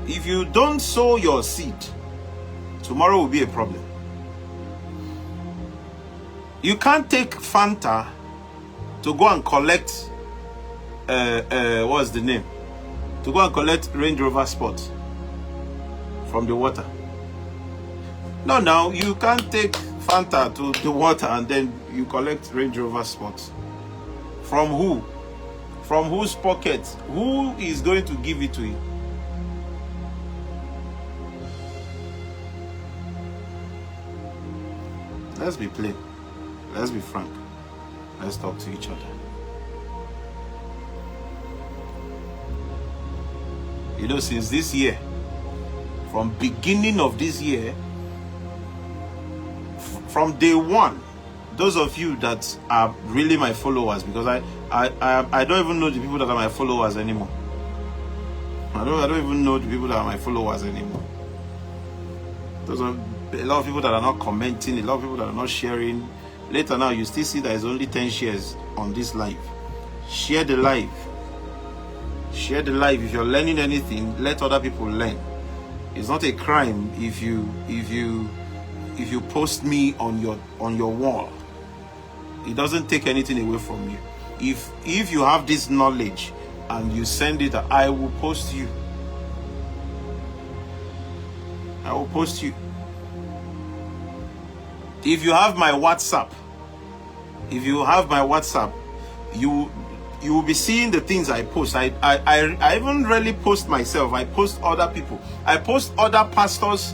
If you don't sow your seed, tomorrow will be a problem. You can't take Fanta to go and collect what's the name? To go and collect Range Rover Sport from the water. No, now you can't take Fanta to the water and then you collect Range Rover Sports. From who? From whose pocket? Who is going to give it to you? Let's be plain. Let's be frank. Let's talk to each other. You know, since this year, from beginning of this year, from day one, those of you that are really my followers, because I don't even know the people that are my followers anymore. I don't even know the people that are my followers anymore. Those are a lot of people that are not commenting, a lot of people that are not sharing. Later now, you still see that there's only 10 shares on this live. Share the live. Share the live. If you're learning anything, let other people learn. It's not a crime if you post me on your wall. It doesn't take anything away from you. If you have this knowledge and you send it, I will post you. I will post you. If you have my WhatsApp, you will be seeing the things I post. I even really post myself. I post other people. I post other pastors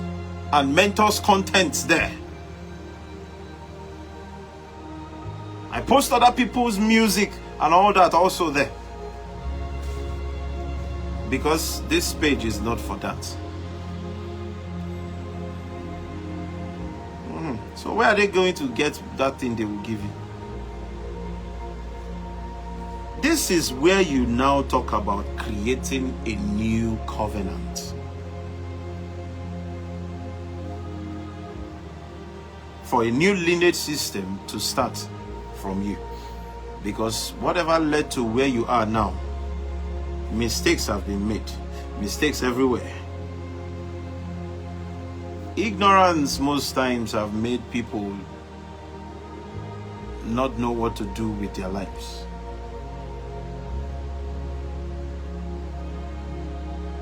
and mentors' contents there. I post other people's music and all that also there. Because this page is not for that. So where are they going to get that thing they will give you? This is where you now talk about creating a new covenant. For a new lineage system to start from you. Because whatever led to where you are now, mistakes have been made. Mistakes everywhere. Ignorance most times have made people not know what to do with their lives.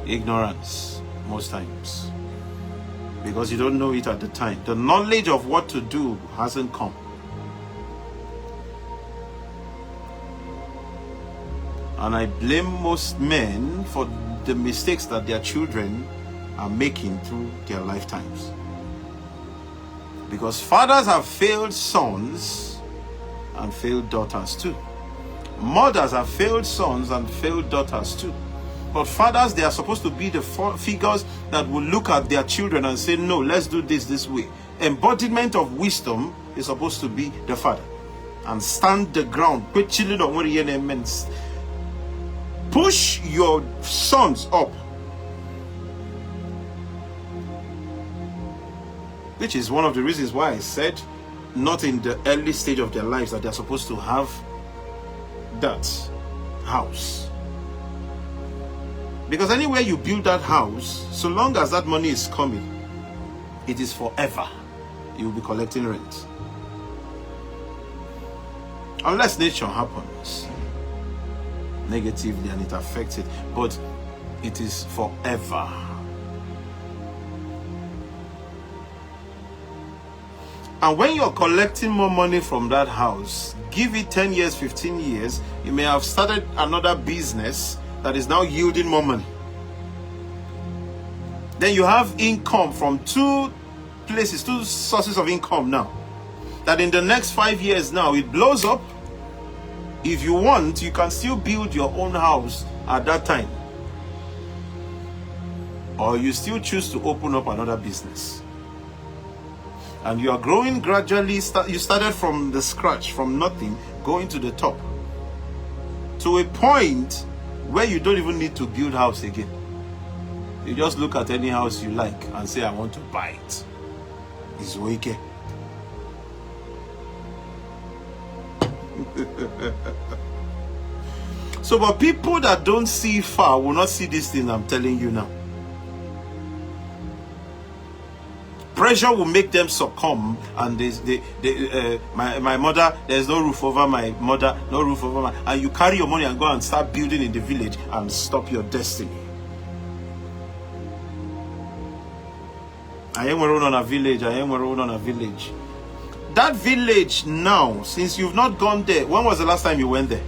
Ignorance most times. Because you don't know it at the time. The knowledge of what to do hasn't come. And I blame most men for the mistakes that their children are making through their lifetimes. Because fathers have failed sons and failed daughters too. Mothers have failed sons and failed daughters too. But fathers, they are supposed to be the figures that will look at their children and say, no, let's do this way. Embodiment of wisdom is supposed to be the father. And stand the ground. Push your sons up. Which is one of the reasons why I said not in the early stage of their lives that they're supposed to have that house. Because anywhere you build that house, so long as that money is coming, it is forever. You will be collecting rent. Unless nature happens negatively and it affects it, but it is forever. And when you're collecting more money from that house, give it 10 years, 15 years, you may have started another business that is now yielding more money. Then you have income from two places, two sources of income now. That in the next 5 years now, it blows up. If you want, you can still build your own house at that time. Or you still choose to open up another business. And you are growing gradually. You started from the scratch, from nothing, going to the top. To a point where you don't even need to build house again. You just look at any house you like and say, I want to buy it. It's okay. So, but people that don't see far will not see this thing I'm telling you now. Pressure will make them succumb, and my mother, there's no roof over my mother, no roof over my, and you carry your money and go and start building in the village and stop your destiny. I am on a village. I am on a village. That village now, since you've not gone there, when was the last time you went there?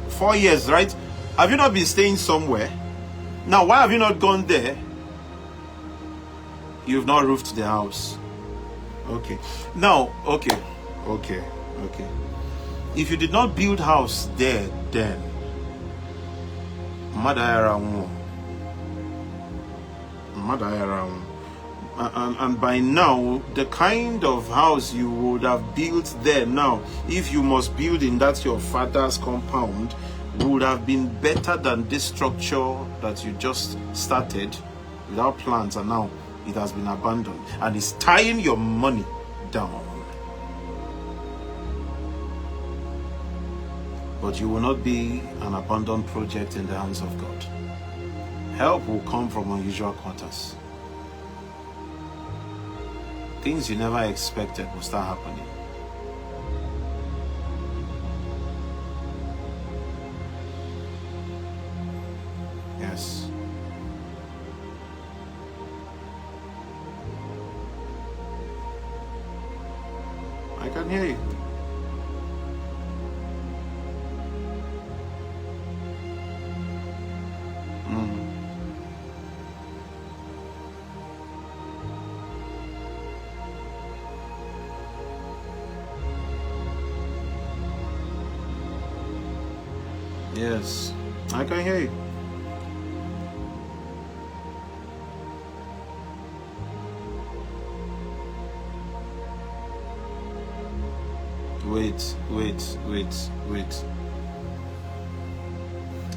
4 years, right? Have you not been staying somewhere? Now, why have you not gone there? You've not roofed the house. Okay. Now, okay. If you did not build house there, then and by now, the kind of house you would have built there now, if you must build in that your father's compound, would have been better than this structure that you just started without plans, and now it has been abandoned and it's tying your money down. But you will not be an abandoned project in the hands of God. Help will come from unusual quarters. Things you never expected will start happening. Yes. I can hear you. Yes, I can hear you. Wait.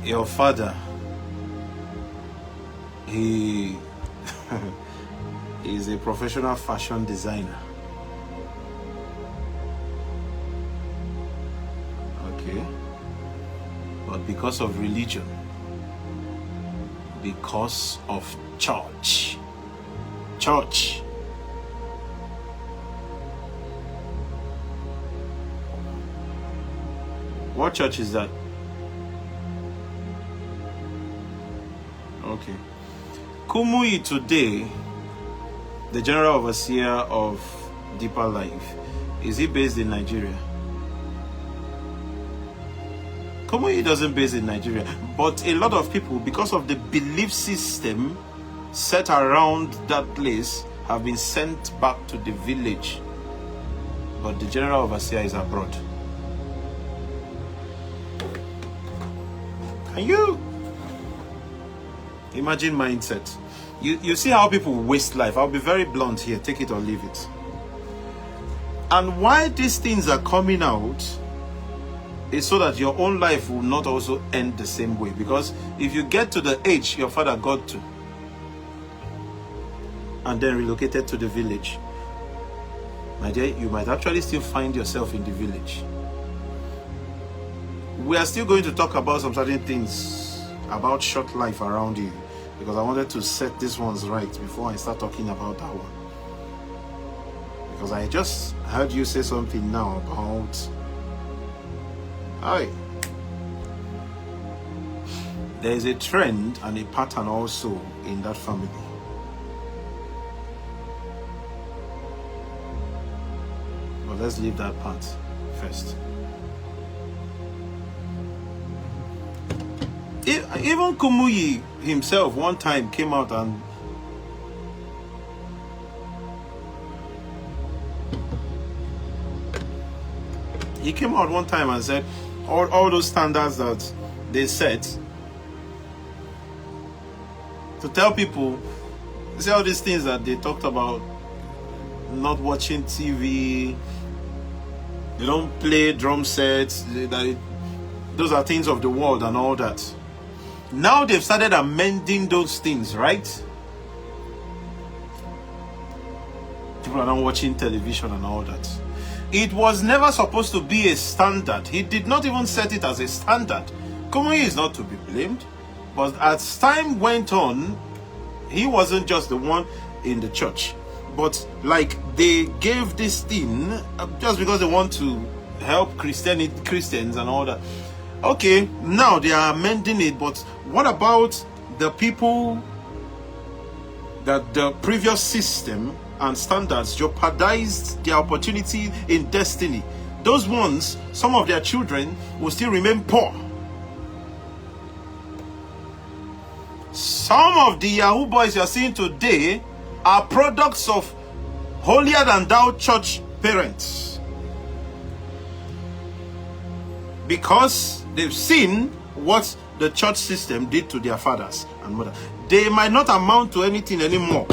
Your father, he is a professional fashion designer. Okay. But because of religion, because of church. What church is that? Okay. Kumuyi today, the general overseer of Deeper Life, is he based in Nigeria? Kumuyi doesn't base in Nigeria, but a lot of people, because of the belief system set around that place, have been sent back to the village. But the general overseer is abroad. Can you imagine mindset? You see how people waste life. I'll be very blunt here, take it or leave it. And why these things are coming out is so that your own life will not also end the same way. Because if you get to the age your father got to and then relocated to the village, my dear, you might actually still find yourself in the village. We are still going to talk about some certain things about short life around you, because I wanted to set these ones right before I start talking about that one. Because I just heard you say something now about there is a trend and a pattern also in that family. But let's leave that part first. Even Kumuyi himself one time came out and said all those standards that they set to tell people, see all these things that they talked about, not watching TV, they don't play drum sets, those are things of the world and all that. Now they've started amending those things, right? People are not watching television and all that. It was never supposed to be a standard. He did not even set it as a standard. Kumuyi is not to be blamed. But as time went on, he wasn't just the one in the church. But like they gave this thing just because they want to help Christians and all that. Okay, now they are amending it, but what about the people that the previous system and standards jeopardized their opportunity in destiny. Those ones, some of their children will still remain poor. Some of the Yahoo boys you are seeing today are products of holier than thou church parents, because they've seen what the church system did to their fathers and mothers. They might not amount to anything anymore.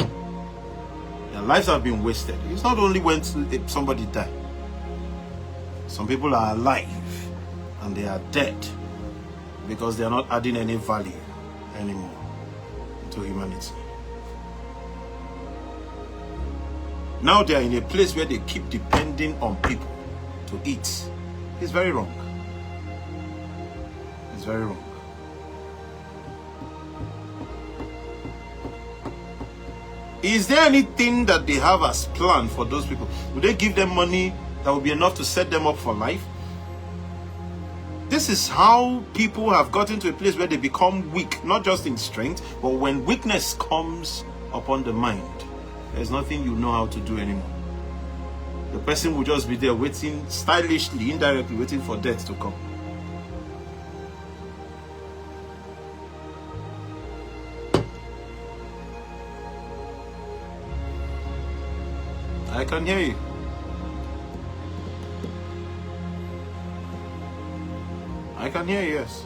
Their lives have been wasted. It's not only when somebody died. Some people are alive and they are dead because they are not adding any value anymore to humanity. Now they are in a place where they keep depending on people to eat. It's very wrong. It's very wrong. Is there anything that they have as plan for those people? Would they give them money that will be enough to set them up for life? This is how people have gotten to a place where they become weak, not just in strength, but when weakness comes upon the mind, there's nothing you know how to do anymore. The person will just be there waiting, stylishly, indirectly waiting for death to come. I can hear you. I can hear you, yes.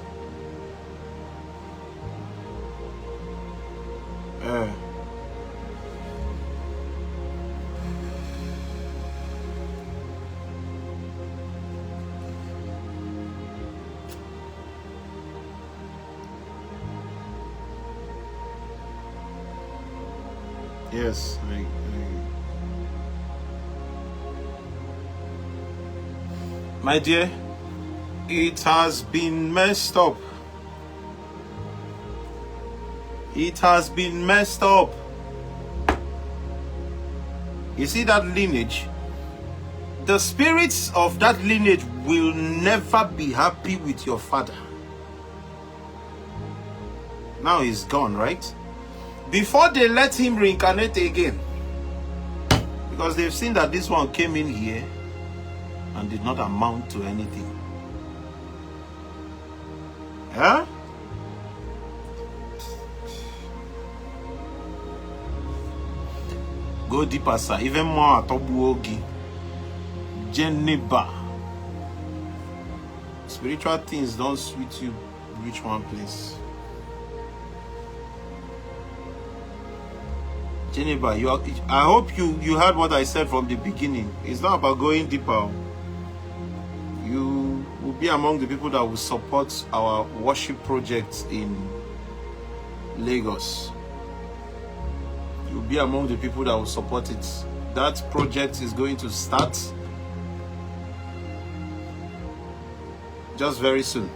Yes, my dear, it has been messed up. It has been messed up. You see that lineage? The spirits of that lineage will never be happy with your father. Now he's gone, right? Before they let him reincarnate again, because they've seen that this one came in here and did not amount to anything. Huh? Go deeper, sir. Even more Tobuogi. Geneva. Spiritual things don't suit you. Which one, please? Geneva, I hope you heard what I said from the beginning. It's not about going deeper. You will be among the people that will support our worship project in Lagos. You'll be among the people that will support it. That project is going to start just very soon.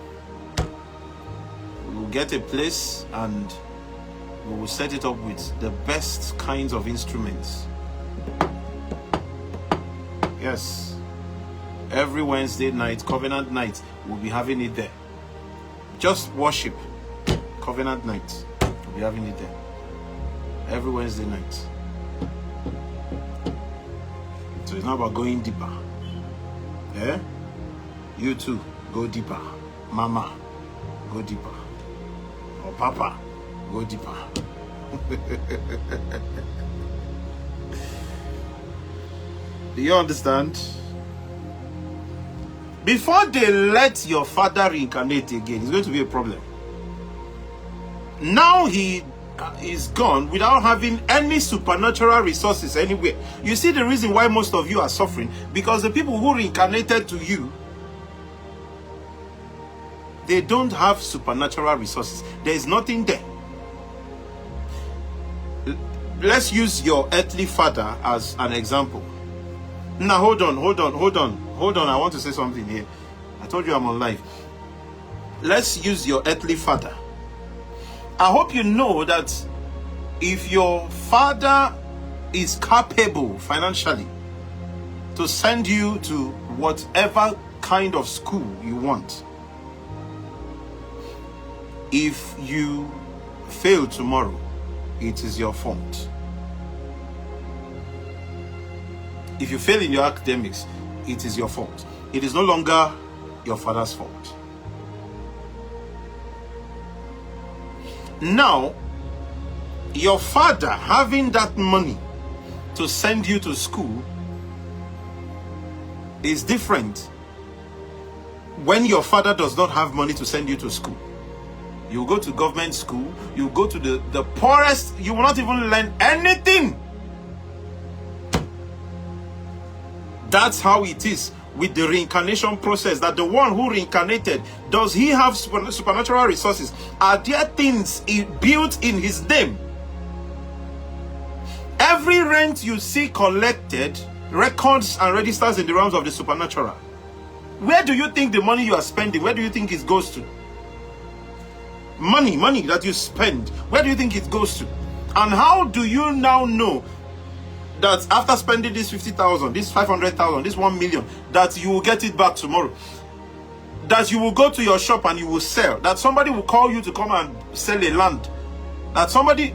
We will get a place and we will set it up with the best kinds of instruments. Yes. Every Wednesday night, Covenant night, we'll be having it there. Just worship. Covenant night. We'll be having it there. Every Wednesday night. So it's not about going deeper. Yeah? You too, go deeper. Mama, go deeper. Or Papa, go deeper. Do you understand? Before they let your father reincarnate again, it's going to be a problem. Now he is gone without having any supernatural resources anywhere. You see the reason why most of you are suffering? Because the people who reincarnated to you, they don't have supernatural resources. There is nothing there. Let's use your earthly father as an example. Now hold on. I want to say something here. I told you I'm on live. Let's use your earthly father. I hope you know that if your father is capable financially to send you to whatever kind of school you want, if you fail tomorrow, it is your fault. If you fail in your academics, it is your fault. It is no longer your father's fault. Now, your father having that money to send you to school is different when your father does not have money to send you to school. You go to government school, you go to the poorest, you will not even learn anything. That's how it is with the reincarnation process, that the one who reincarnated, does he have supernatural resources? Are there things built in his name? Every rent you see collected records and registers in the realms of the supernatural. Where do you think the money you are spending, where do you think it goes to? Money that you spend, where do you think it goes to? And how do you now know that after spending this 50,000, this 500,000, this 1 million, that you will get it back tomorrow? That you will go to your shop and you will sell? That somebody will call you to come and sell a land? That somebody...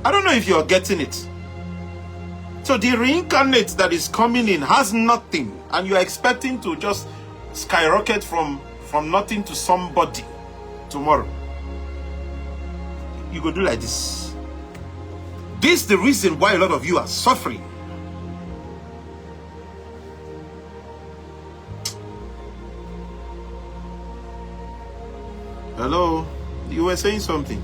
I don't know if you're getting it. So the reincarnate that is coming in has nothing, and you're expecting to just skyrocket from nothing to somebody tomorrow. You go do like this. This is the reason why a lot of you are suffering. Hello? You were saying something.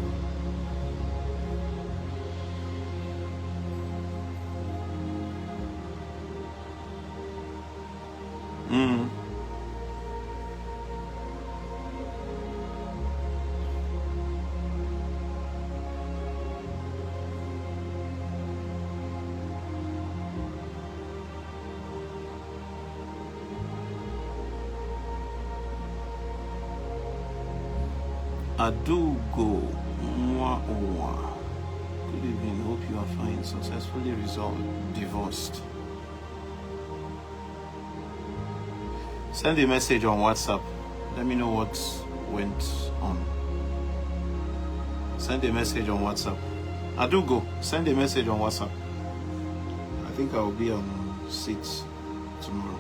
Adugo Mwa. Good evening. Hope you are fine. Successfully resolved. Divorced. Send a message on WhatsApp. Let me know what went on. Send a message on WhatsApp. Adugo, send a message on WhatsApp. I think I will be on 6 tomorrow.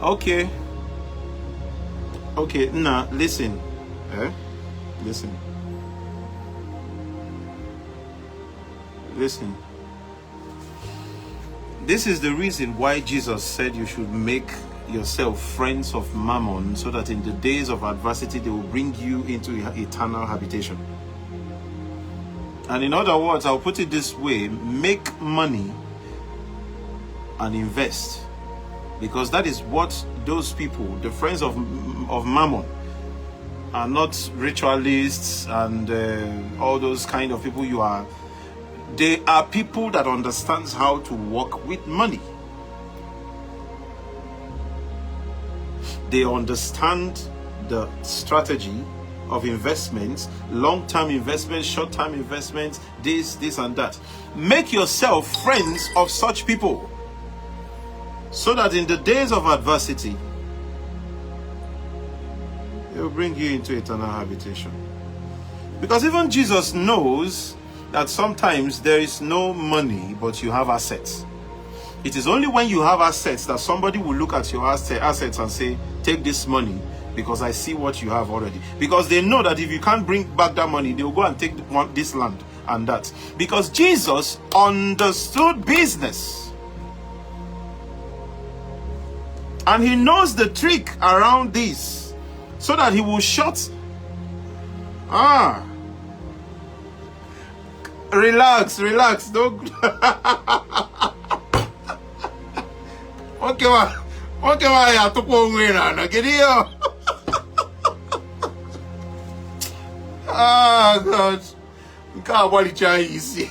Okay. Okay, now listen. Listen. Listen. This is the reason why Jesus said you should make yourself friends of Mammon, so that in the days of adversity they will bring you into eternal habitation. And in other words, I'll put it this way: make money and invest. Because that is what those people, the friends of Mammon, are not ritualists and all those kind of people you are. They are people that understands how to work with money. They understand the strategy of investments, long-term investments, short-term investments, this and that. Make yourself friends of such people, so that in the days of adversity, it will bring you into eternal habitation. Because even Jesus knows that sometimes there is no money, but you have assets. It is only when you have assets that somebody will look at your assets and say, take this money, because I see what you have already. Because they know that if you can't bring back that money, they will go and take this land and that. Because Jesus understood business. And he knows the trick around this, so that he will shut. Relax. Don't. Okay, I took one get here. Ah, God. You can't watch it easy.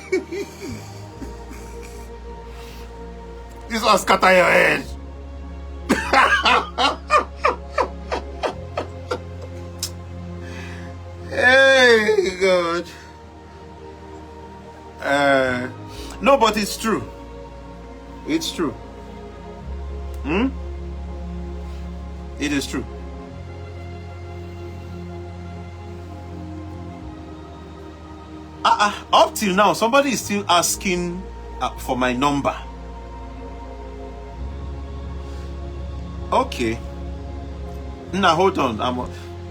This was scatter your head. Hey, God. No, but it's true. It's true. It is true. Up till now, somebody is still asking for my number. Okay. Now hold on.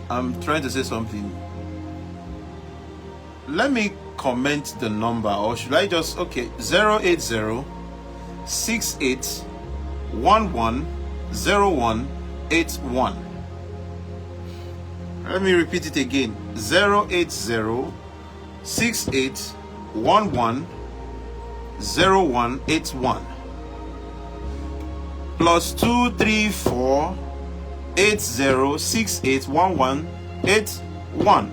I'm trying to say something. Let me comment the number, or should I just 080 68 11 0181. Let me repeat it again. 080 68 11 0181 plus 234 80 68 11 81.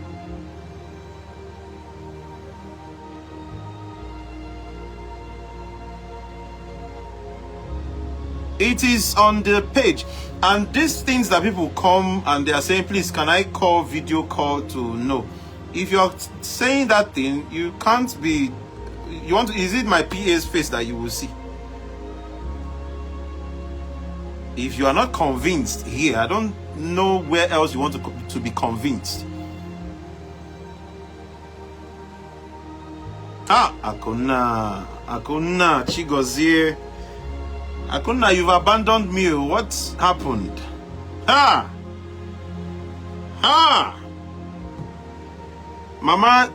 It is on the page. And these things that people come and they are saying, please, can I call, video call to know? If you're saying that thing, you can't be, you want to, is it my PA's face that you will see? If you are not convinced here, I don't know where else you want to be convinced. Akuna, Chigozie. Akuna, you've abandoned me. What happened? Mama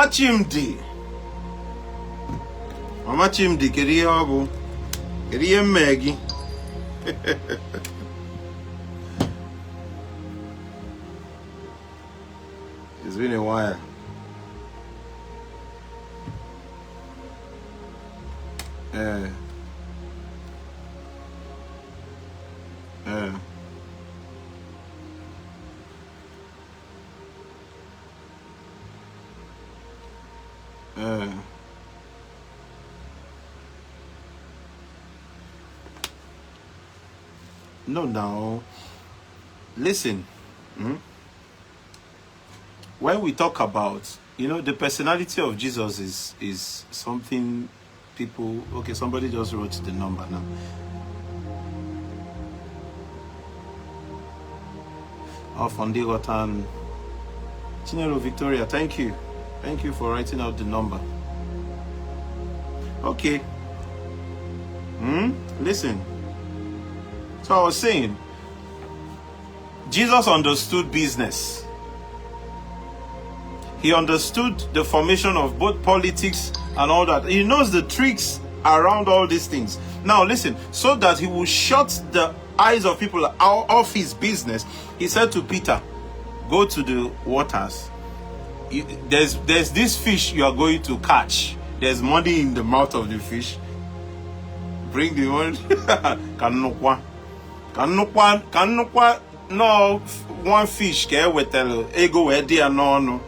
Chimdi. Mama Chimdi, keriye obu. Keriye Maggie. It's been a while. No, now, listen. When we talk about, the personality of Jesus is something people. Okay, somebody just wrote the number now. Fondigotan Chinelo Victoria, thank you for writing out the number. Okay. Listen. So I was saying, Jesus understood business. He understood the formation of both politics and all that. He knows the tricks around all these things. Now listen, so that he will shut the eyes of people out of his business, he said to Peter, go to the waters. There's this fish you are going to catch. There's money in the mouth of the fish. Bring the money. Kanukwa. No one fish can ego no.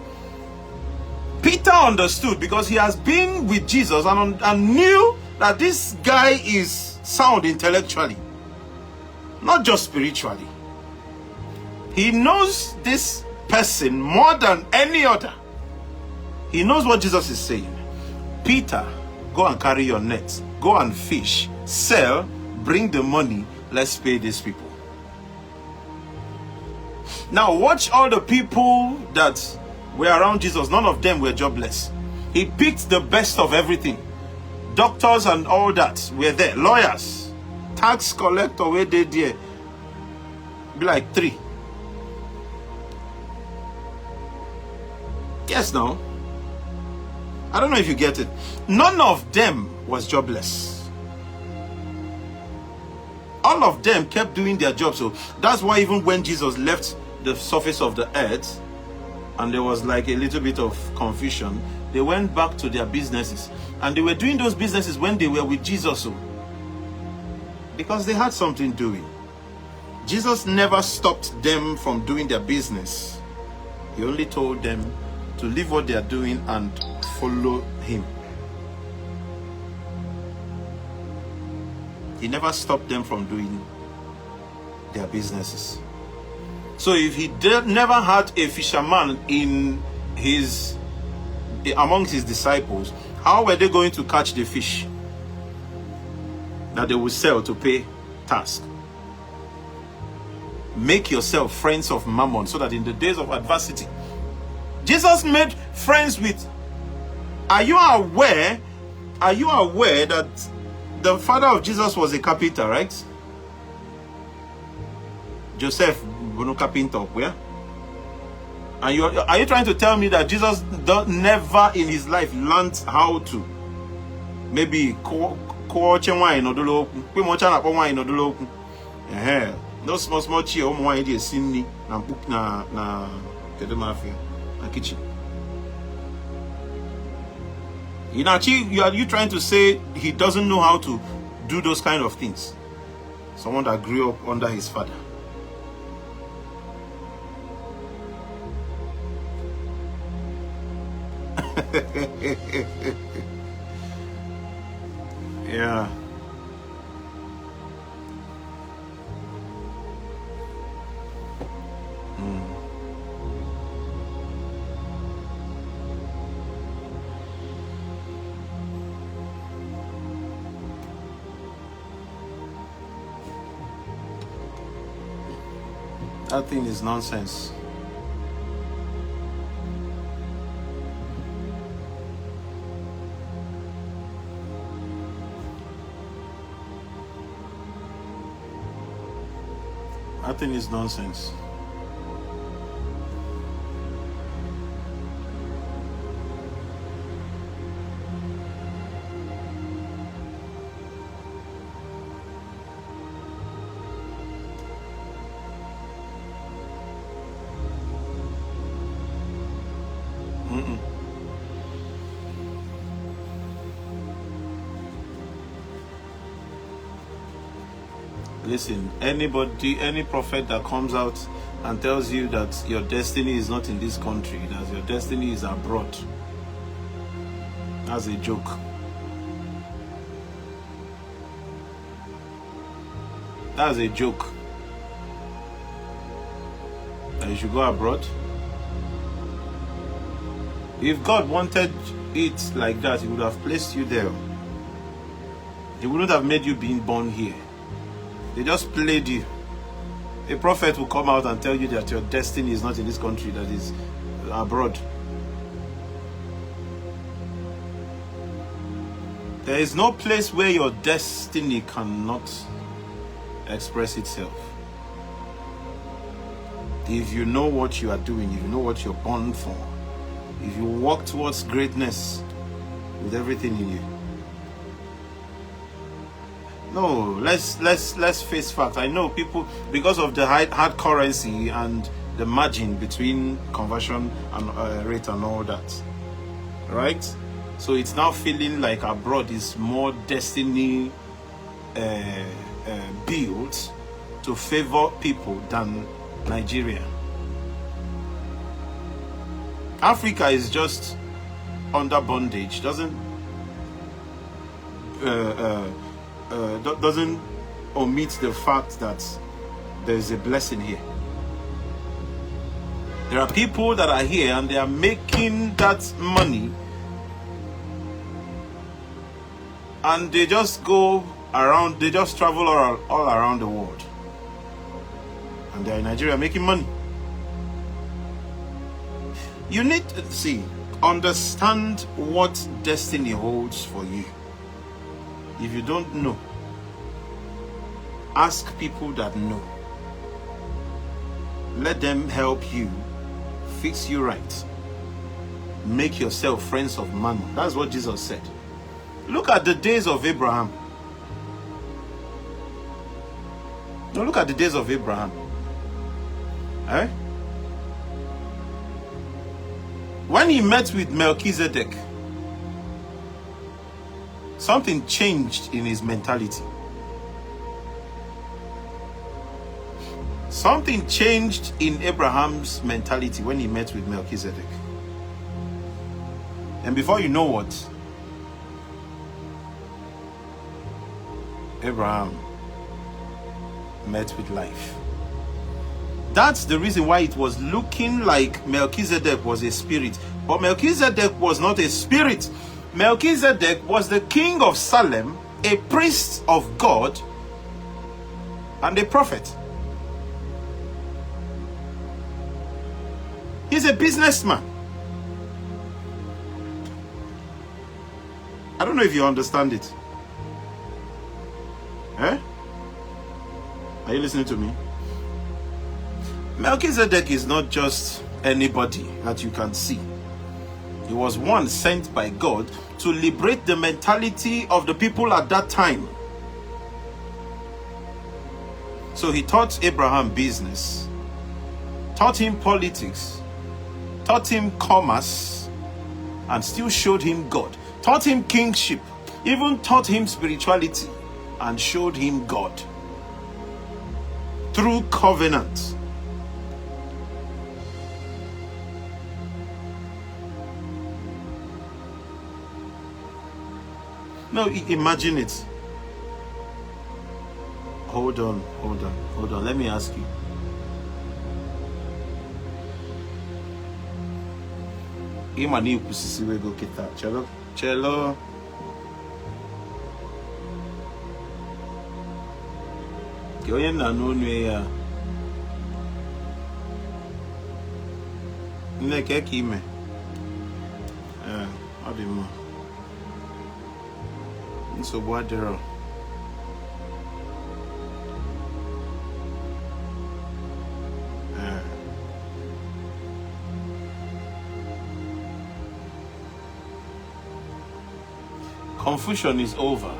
Peter understood because he has been with Jesus and knew that this guy is sound intellectually, not just spiritually. He knows this person more than any other. He knows what Jesus is saying. Peter, go and carry your net, go and fish, sell, bring the money, let's pay these people. Now watch all the people that were around Jesus. None of them were jobless. He picked the best of everything. Doctors and all that were there. Lawyers, tax collector, where they there, be like 3. Yes, no. I don't know if you get it. None of them was jobless. All of them kept doing their job. So that's why even when Jesus left the surface of the earth and there was like a little bit of confusion, they went back to their businesses. And they were doing those businesses when they were with Jesus. Because they had something doing. Jesus never stopped them from doing their business. He only told them to leave what they are doing and follow him. He never stopped them from doing their businesses. So if he never had a fisherman amongst his disciples, how were they going to catch the fish that they would sell to pay tax? Make yourself friends of mammon so that in the days of adversity, Jesus made friends with. Are you aware that the father of Jesus was a carpenter, right? Joseph Bono carpenter, where? And are you trying to tell me that Jesus never in his life learned how to maybe wine or no small cheer wine dey sinni na kedemafia na kitchen. Are you trying to say he doesn't know how to do those kind of things? Someone that grew up under his father. Yeah. That thing is nonsense. That thing is nonsense. Listen, any prophet that comes out and tells you that your destiny is not in this country, that your destiny is abroad, that's a joke. That's a joke. That you should go abroad. If God wanted it like that, he would have placed you there. He wouldn't have made you being born here. They just played you. A prophet will come out and tell you that your destiny is not in this country, that is abroad. There is no place where your destiny cannot express itself. If you know what you are doing, if you know what you're born for, if you walk towards greatness with everything in you. No, let's face facts. I know people, because of the hard currency and the margin between conversion and rate and all that, right? So it's now feeling like abroad is more destiny built to favor people than Nigeria. Africa is just under bondage, doesn't omit the fact that there is a blessing here. There are people that are here and they are making that money, and they just go around, they just travel all around the world, and they are in Nigeria making money. You need to understand what destiny holds for you. If you don't know, ask people that know. Let them help you fix you right. Make yourself friends of mammon. That's what Jesus said. Look at the days of Abraham. Now look at the days of Abraham. Eh? When he met with Melchizedek, something changed in his mentality. Something changed in Abraham's mentality when he met with Melchizedek. And before you know what, Abraham met with life. That's the reason why it was looking like Melchizedek was a spirit. But Melchizedek was not a spirit. Melchizedek was the king of Salem, a priest of God, and a prophet. He's a businessman. I don't know if you understand it. Eh? Are you listening to me? Melchizedek is not just anybody that you can see. He was one sent by God to liberate the mentality of the people at that time. So he taught Abraham business, taught him politics, taught him commerce, and still showed him God. Taught him kingship, even taught him spirituality, and showed him God through covenant. No, imagine it. Hold on. Let me ask you. Imani kusisi wego kita. Chelo. Kyoye na nonwe ya. Nne kime. Adimo. So what confusion is over.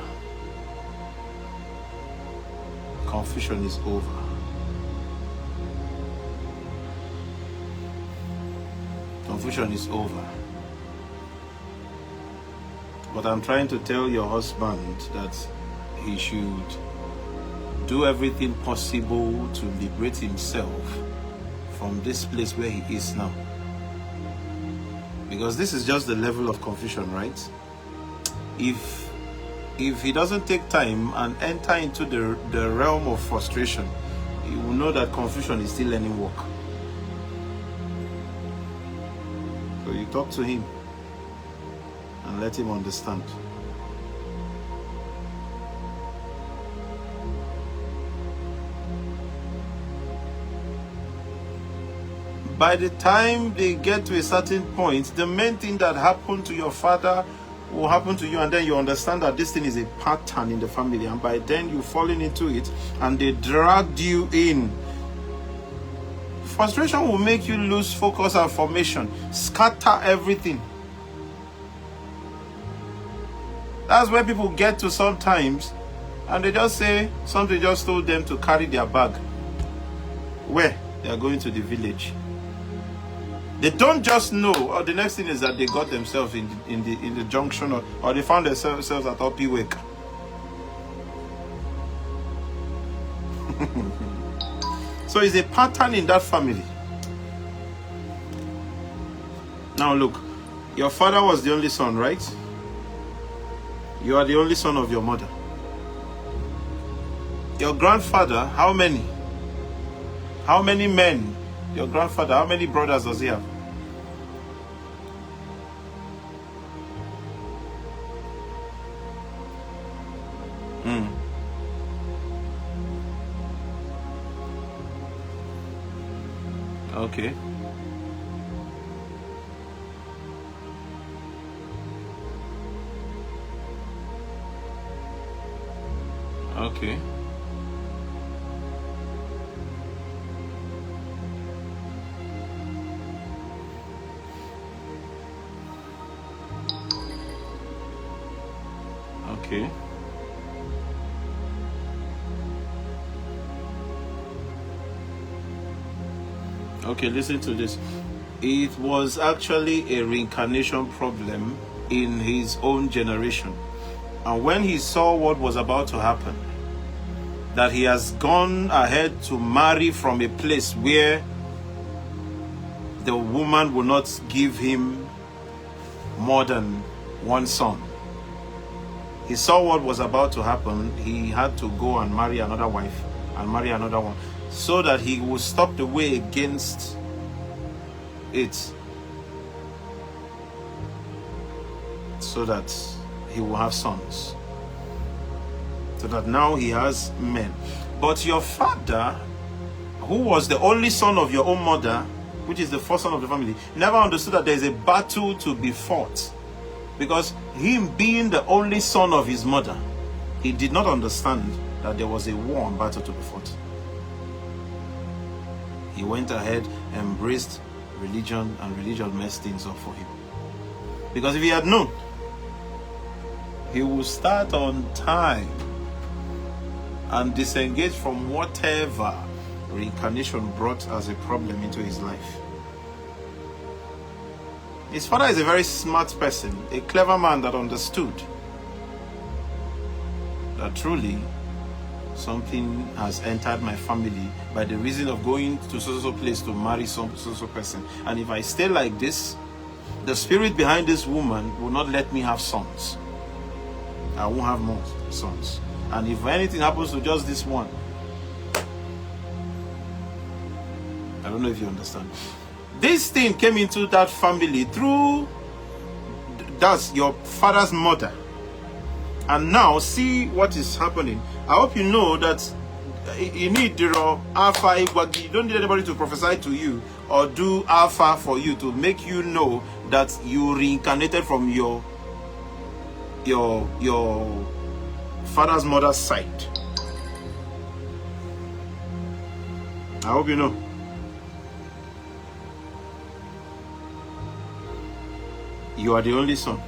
Confusion is over. Confusion is over. But I'm trying to tell your husband that he should do everything possible to liberate himself from this place where he is now. Because this is just the level of confusion, right? If he doesn't take time and enter into the realm of frustration, he will know that confusion is still learning work. So you talk to him and let him understand. By the time they get to a certain point, the main thing that happened to your father will happen to you, and then you understand that this thing is a pattern in the family, and by then you're falling into it and they dragged you in. Frustration will make you lose focus and formation, scatter everything. That's where people get to sometimes, and they just say something just told them to carry their bag. Where? They are going to the village. They don't just know, or the next thing is that they got themselves in the junction, or they found themselves at Opiwek. So it's a pattern in that family. Now look, your father was the only son, right? You are the only son of your mother. Your grandfather, how many? How many men? Your grandfather, how many brothers does he have? Okay. Okay. Okay. Okay, listen to this. It was actually a reincarnation problem in his own generation. And when he saw what was about to happen, that he has gone ahead to marry from a place where the woman will not give him more than one son. He saw what was about to happen. He had to go and marry another wife and marry another one, so that he will stop the way against it, so that he will have sons, so that now he has men. But your father, who was the only son of your own mother, which is the first son of the family, never understood that there is a battle to be fought Because him being the only son of his mother, he did not understand that there was a war and battle to be fought. He went ahead, embraced religion, and religion messed things up for him. Because if he had known, he would start on time and disengage from whatever reincarnation brought as a problem into his life. His father is a very smart person, a clever man that understood that truly something has entered my family by the reason of going to so place to marry some so person. And if I stay like this, the spirit behind this woman will not let me have sons. I won't have more sons. And if anything happens to just this one, I don't know if you understand. This thing came into that family through, that's your father's mother. And now see what is happening. I hope you know that you need alpha. You don't need anybody to prophesy to you or do alpha for you to make you know that you reincarnated from your father's mother's side. I hope you know. You are the only son.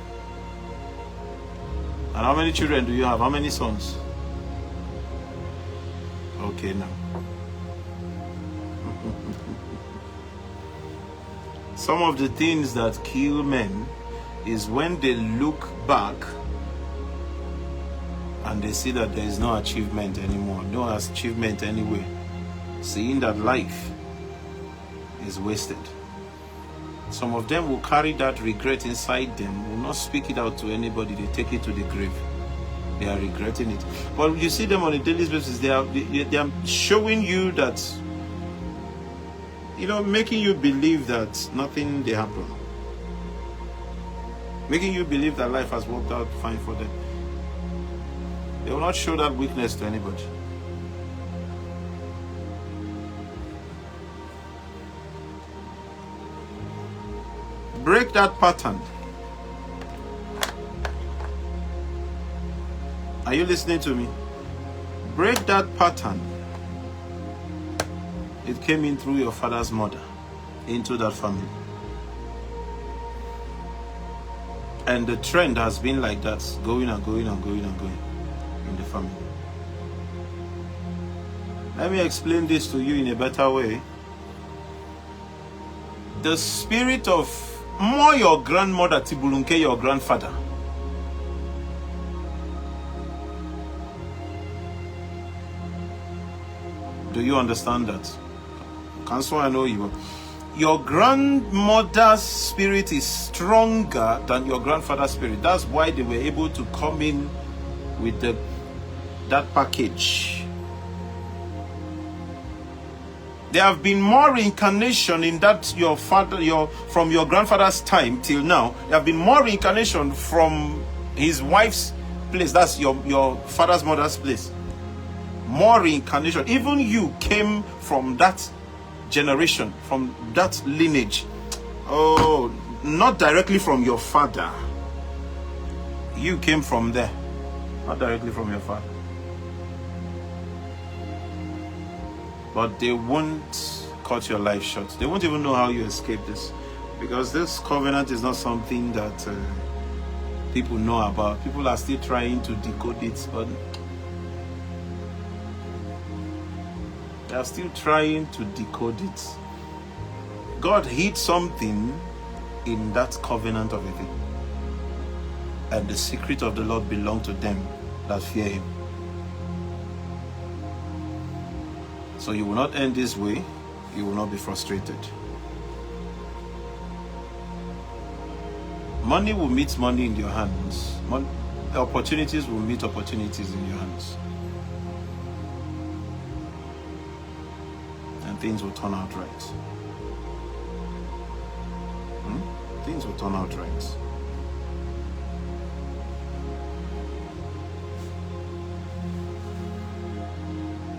And how many children do you have? How many sons? Okay, now. Some of the things that kill men is when they look back and they see that there is no achievement anymore, no achievement anywhere, seeing that life is wasted. Some of them will carry that regret inside them, will not speak it out to anybody, they take it to the grave. They are regretting it. But you see them on a daily basis, they are showing you that, making you believe that nothing they happen. Making you believe that life has worked out fine for them. They will not show that weakness to anybody. Break that pattern. Are you listening to me? Break that pattern. It came in through your father's mother into that family. And the trend has been like that, going and going and going and going in the family. Let me explain this to you in a better way. The spirit of more your grandmother Tibulunke, your grandfather. Do you understand that? Counsel, I know you. Your grandmother's spirit is stronger than your grandfather's spirit. That's why they were able to come in with that package. There have been more reincarnation in that from your grandfather's time till now. There have been more reincarnation from his wife's place. That's your father's mother's place. More reincarnation. Even you came from that generation, from that lineage. Oh, not directly from your father. You came from there, not directly from your father. But they won't cut your life short. They won't even know how you escape this. Because this covenant is not something that people know about. People are still trying to decode it, but they are still trying to decode it. God hid something in that covenant of a thing. And the secret of the Lord belongs to them that fear him. So you will not end this way. You will not be frustrated. Money will meet money in your hands. Opportunities will meet opportunities in your hands. And things will turn out right. Things will turn out right.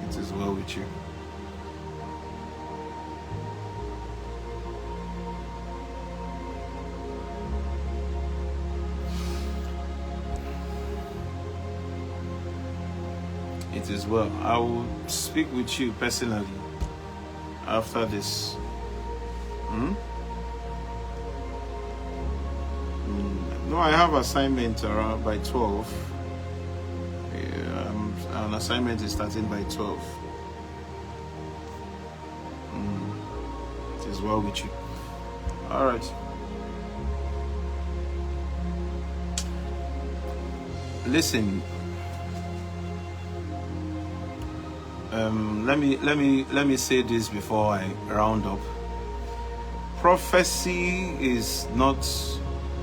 It is well with you. It is well. I will speak with you personally after this. No, I have assignment around by 12. An assignment is starting by 12. It is well with you. All right. Listen. Let me say this before I round up. Prophecy is not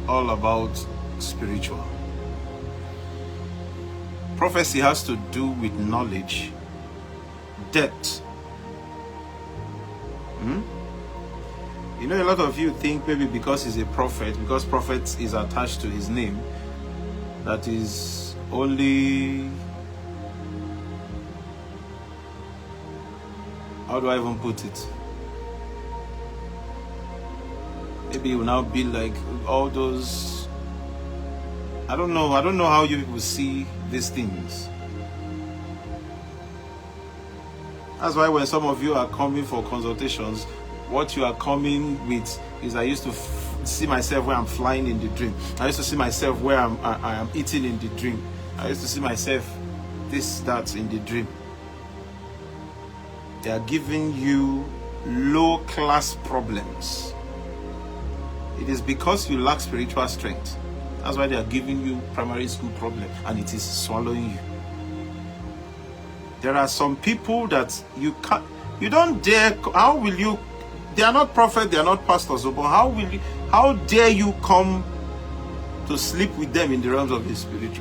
all about spiritual. Prophecy has to do with knowledge, depth. You know, a lot of you think maybe because he's a prophet, because prophet is attached to his name, that is only, how do I even put it? Maybe it will now be like all those, I don't know how you people see these things. That's why when some of you are coming for consultations, what you are coming with is, I used to see myself where I'm flying in the dream. I used to see myself where I am eating in the dream. I used to see myself this, that in the dream. They are giving you low-class problems. It is because you lack spiritual strength. That's why they are giving you primary school problem, and it is swallowing you. There are some people that you don't dare, how will you, they are not prophets, they are not pastors, but how dare you come to sleep with them in the realms of the spirit,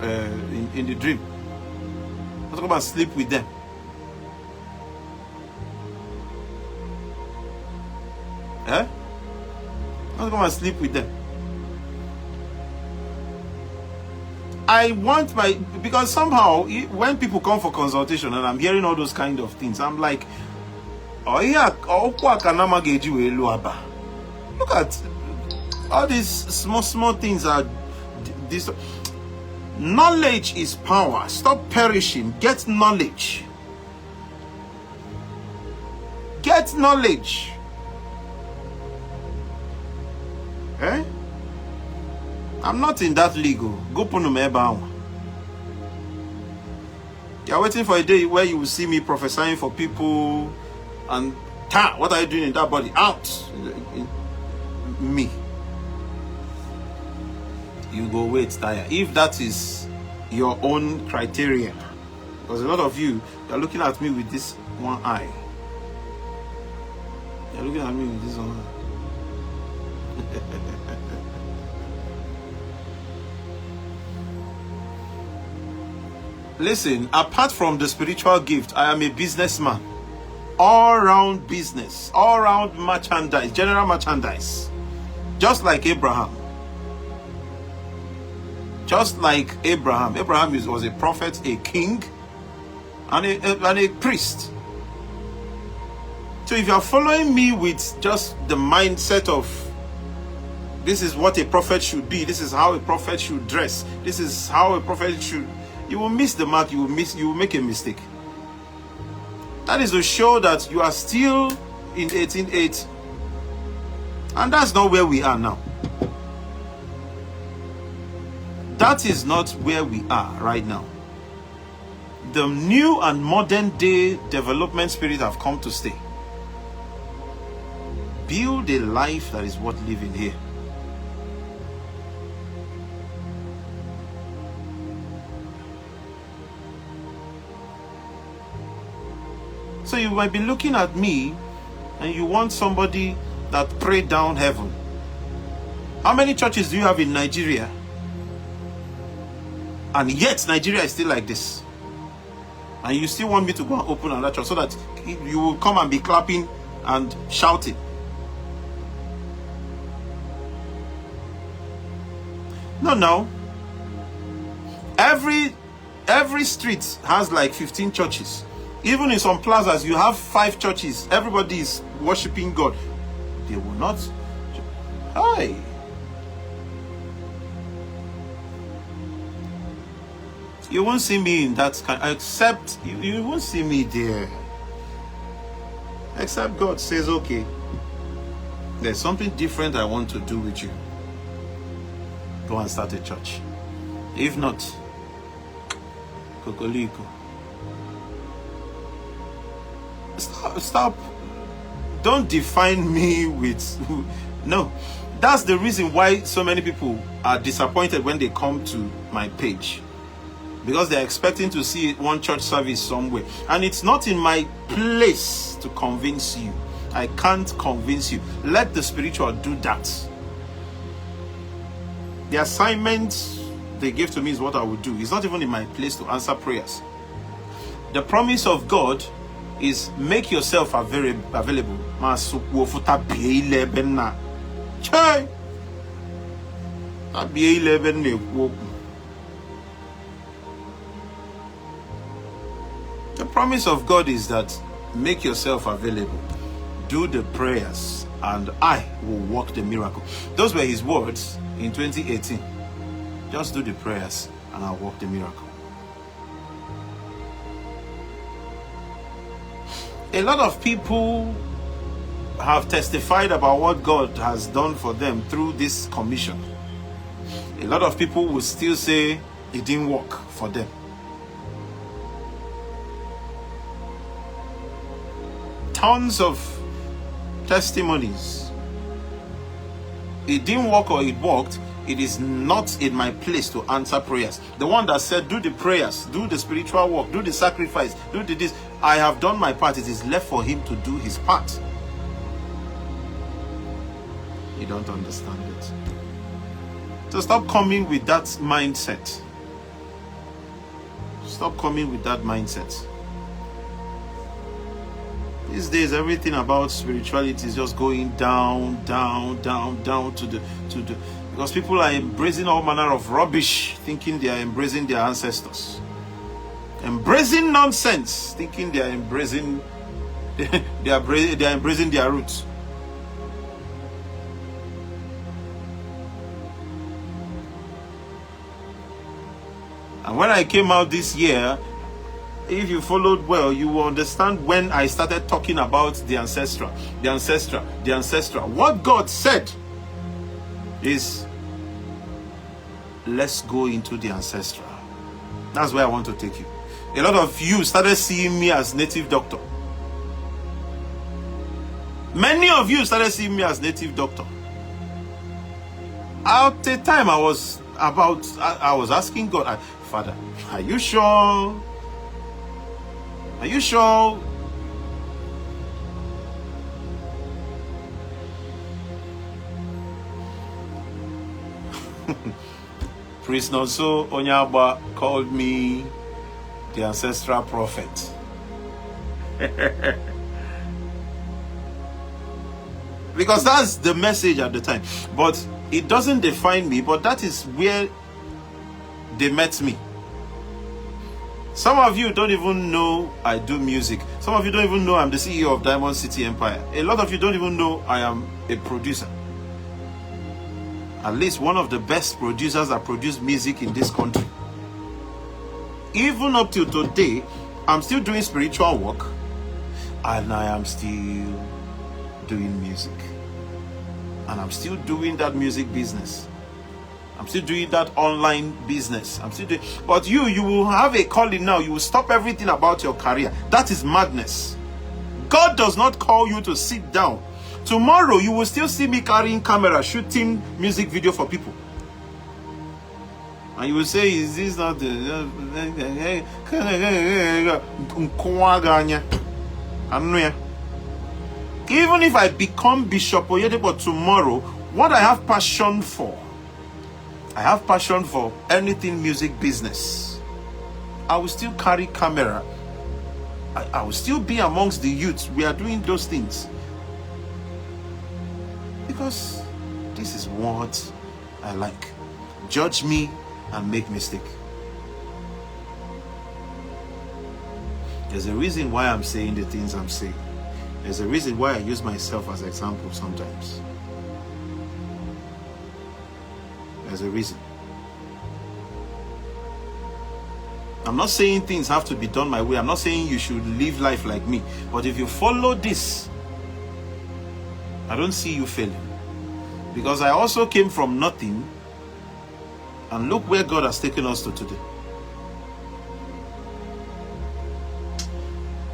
in the dream? Let's come and sleep with them. Let's come and sleep with them. I want because somehow when people come for consultation and I'm hearing all those kind of things, I'm like, oh yeah, look at all these small things are this. Knowledge is power. Stop perishing. Get knowledge. Get knowledge. Eh? I'm not in that league. Go Punumeba. You're waiting for a day where you will see me prophesying for people and what are you doing in that body? Out. Me. You go wait, tire. If that is your own criteria, because a lot of you are looking at me with this one eye. You're looking at me with this one eye. Listen, apart from the spiritual gift, I am a businessman. All-round business, all-round merchandise, general merchandise. Just like Abraham. Just like Abraham. Abraham was a prophet, a king, and a priest. So if you are following me with just the mindset of this is what a prophet should be, this is how a prophet should dress, this is how a prophet should, you will miss the mark, you will make a mistake. That is to show that you are still in 1880. And that's not where we are now. That is not where we are right now. The new and modern day development spirit have come to stay. Build a life that is worth living here. So you might be looking at me and you want somebody that prayed down heaven. How many churches do you have in Nigeria? And yet Nigeria is still like this. And you still want me to go and open another church so that you will come and be clapping and shouting. No. Every street has like 15 churches. Even in some plazas, you have 5 churches. Everybody is worshiping God. They will not. Hi. You won't see me in that kind, except you won't see me there. Except God says, okay, there's something different I want to do with you. Go and start a church. If not, Kokoliko. Stop. Don't define me with... No. That's the reason why so many people are disappointed when they come to my page. Because they're expecting to see one church service somewhere. And it's not in my place to convince you. I can't convince you. Let the spiritual do that. The assignment they give to me is what I will do. It's not even in my place to answer prayers. The promise of God is make yourself available. The promise of God is that make yourself available, do the prayers, and I will work the miracle. Those were his words in 2018. Just do the prayers and I'll work the miracle. A lot of people have testified about what God has done for them through this commission. A lot of people will still say it didn't work for them. Tons of testimonies. It didn't work or it worked. It is not in my place to answer prayers. The one that said, do the prayers, do the spiritual work, do the sacrifice, do the this. I have done my part. It is left for him to do his part. You don't understand it. So stop coming with that mindset. Stop coming with that mindset. These days, everything about spirituality is just going down, down, down, down to the because people are embracing all manner of rubbish, thinking they are embracing their ancestors. Embracing nonsense, thinking they are embracing they are embracing their roots. And when I came out this year, if you followed well, you will understand when I started talking about the ancestral. What God said is, let's go into the ancestral. That's where I want to take you. A lot of you started seeing me as native doctor. Many of you started seeing me as native doctor. At the time I was asking God, Father, are you sure? Are you sure? Priest Nonso Onyaba called me the ancestral prophet. Because that's the message at the time. But it doesn't define me, but that is where they met me. Some of you don't even know I do music. Some of you don't even know I'm the CEO of Diamond City Empire. A lot of you don't even know I am a producer. At least one of the best producers that produce music in this country. Even up till today, I'm still doing spiritual work and I am still doing music. And I'm still doing that music business. I'm still doing that online business. I'm still doing, but you will have a calling now. You will stop everything about your career. That is madness. God does not call you to sit down. Tomorrow you will still see me carrying camera, shooting music video for people. And you will say, is this not the... Even if I become Bishop Oyedepo tomorrow, what I have passion for, I have passion for anything music business. I will still carry camera. I will still be amongst the youths. We are doing those things. Because this is what I like. Judge me and make mistake. There's a reason why I'm saying the things I'm saying. There's a reason why I use myself as an example sometimes. There's a reason. I'm not saying things have to be done my way. I'm not saying you should live life like me. But if you follow this, I don't see you failing. Because I also came from nothing. And look where God has taken us to today.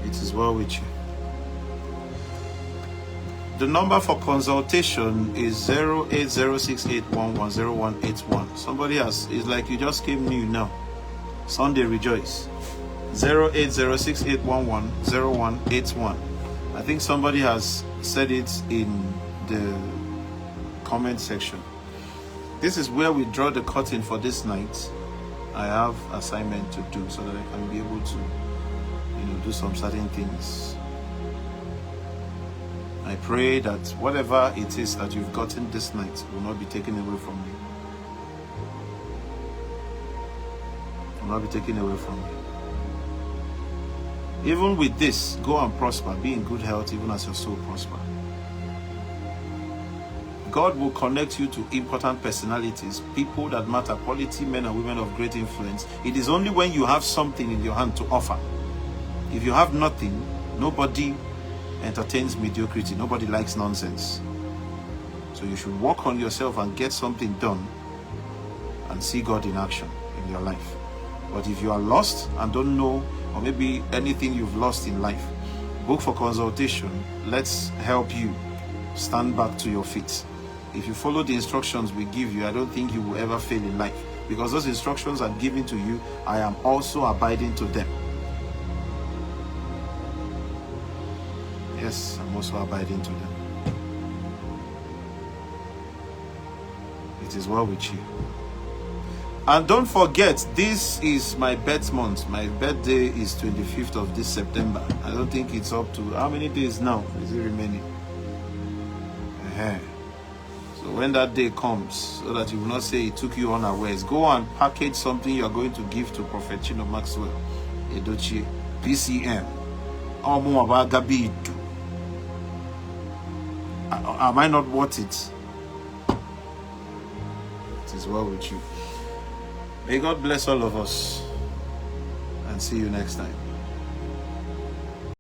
It is well with you. The number for consultation is 08068110181. Somebody has, it's like you just came new now. Sunday rejoice. 08068110181. I think somebody has said it in the comment section. This is where we draw the curtain for this night. I have assignment to do so that I can be able to, do some certain things. I pray that whatever it is that you've gotten this night will not be taken away from you. Will not be taken away from you. Even with this, go and prosper. Be in good health even as your soul prosper. God will connect you to important personalities, people that matter, quality men and women of great influence. It is only when you have something in your hand to offer. If you have nothing, nobody entertains mediocrity. Nobody likes nonsense. So you should work on yourself and get something done and see God in action in your life. But if you are lost and don't know, or maybe anything you've lost in life, book for consultation. Let's help you stand back to your feet. If you follow the instructions we give you, I don't think you will ever fail in life. Because those instructions are given to you, I am also abiding to them. Yes, I'm also abiding to them. It is well with you. And don't forget, this is my birth month. My birthday is 25th of this September. I don't think it's up to, how many days now is it remaining? So when that day comes, so that you will not say it took you unawares, go and package something you are going to give to Prophet Chino Maxwell Edochie, PCM. Am I not worth it? It is well with you. May God bless all of us, and see you next time.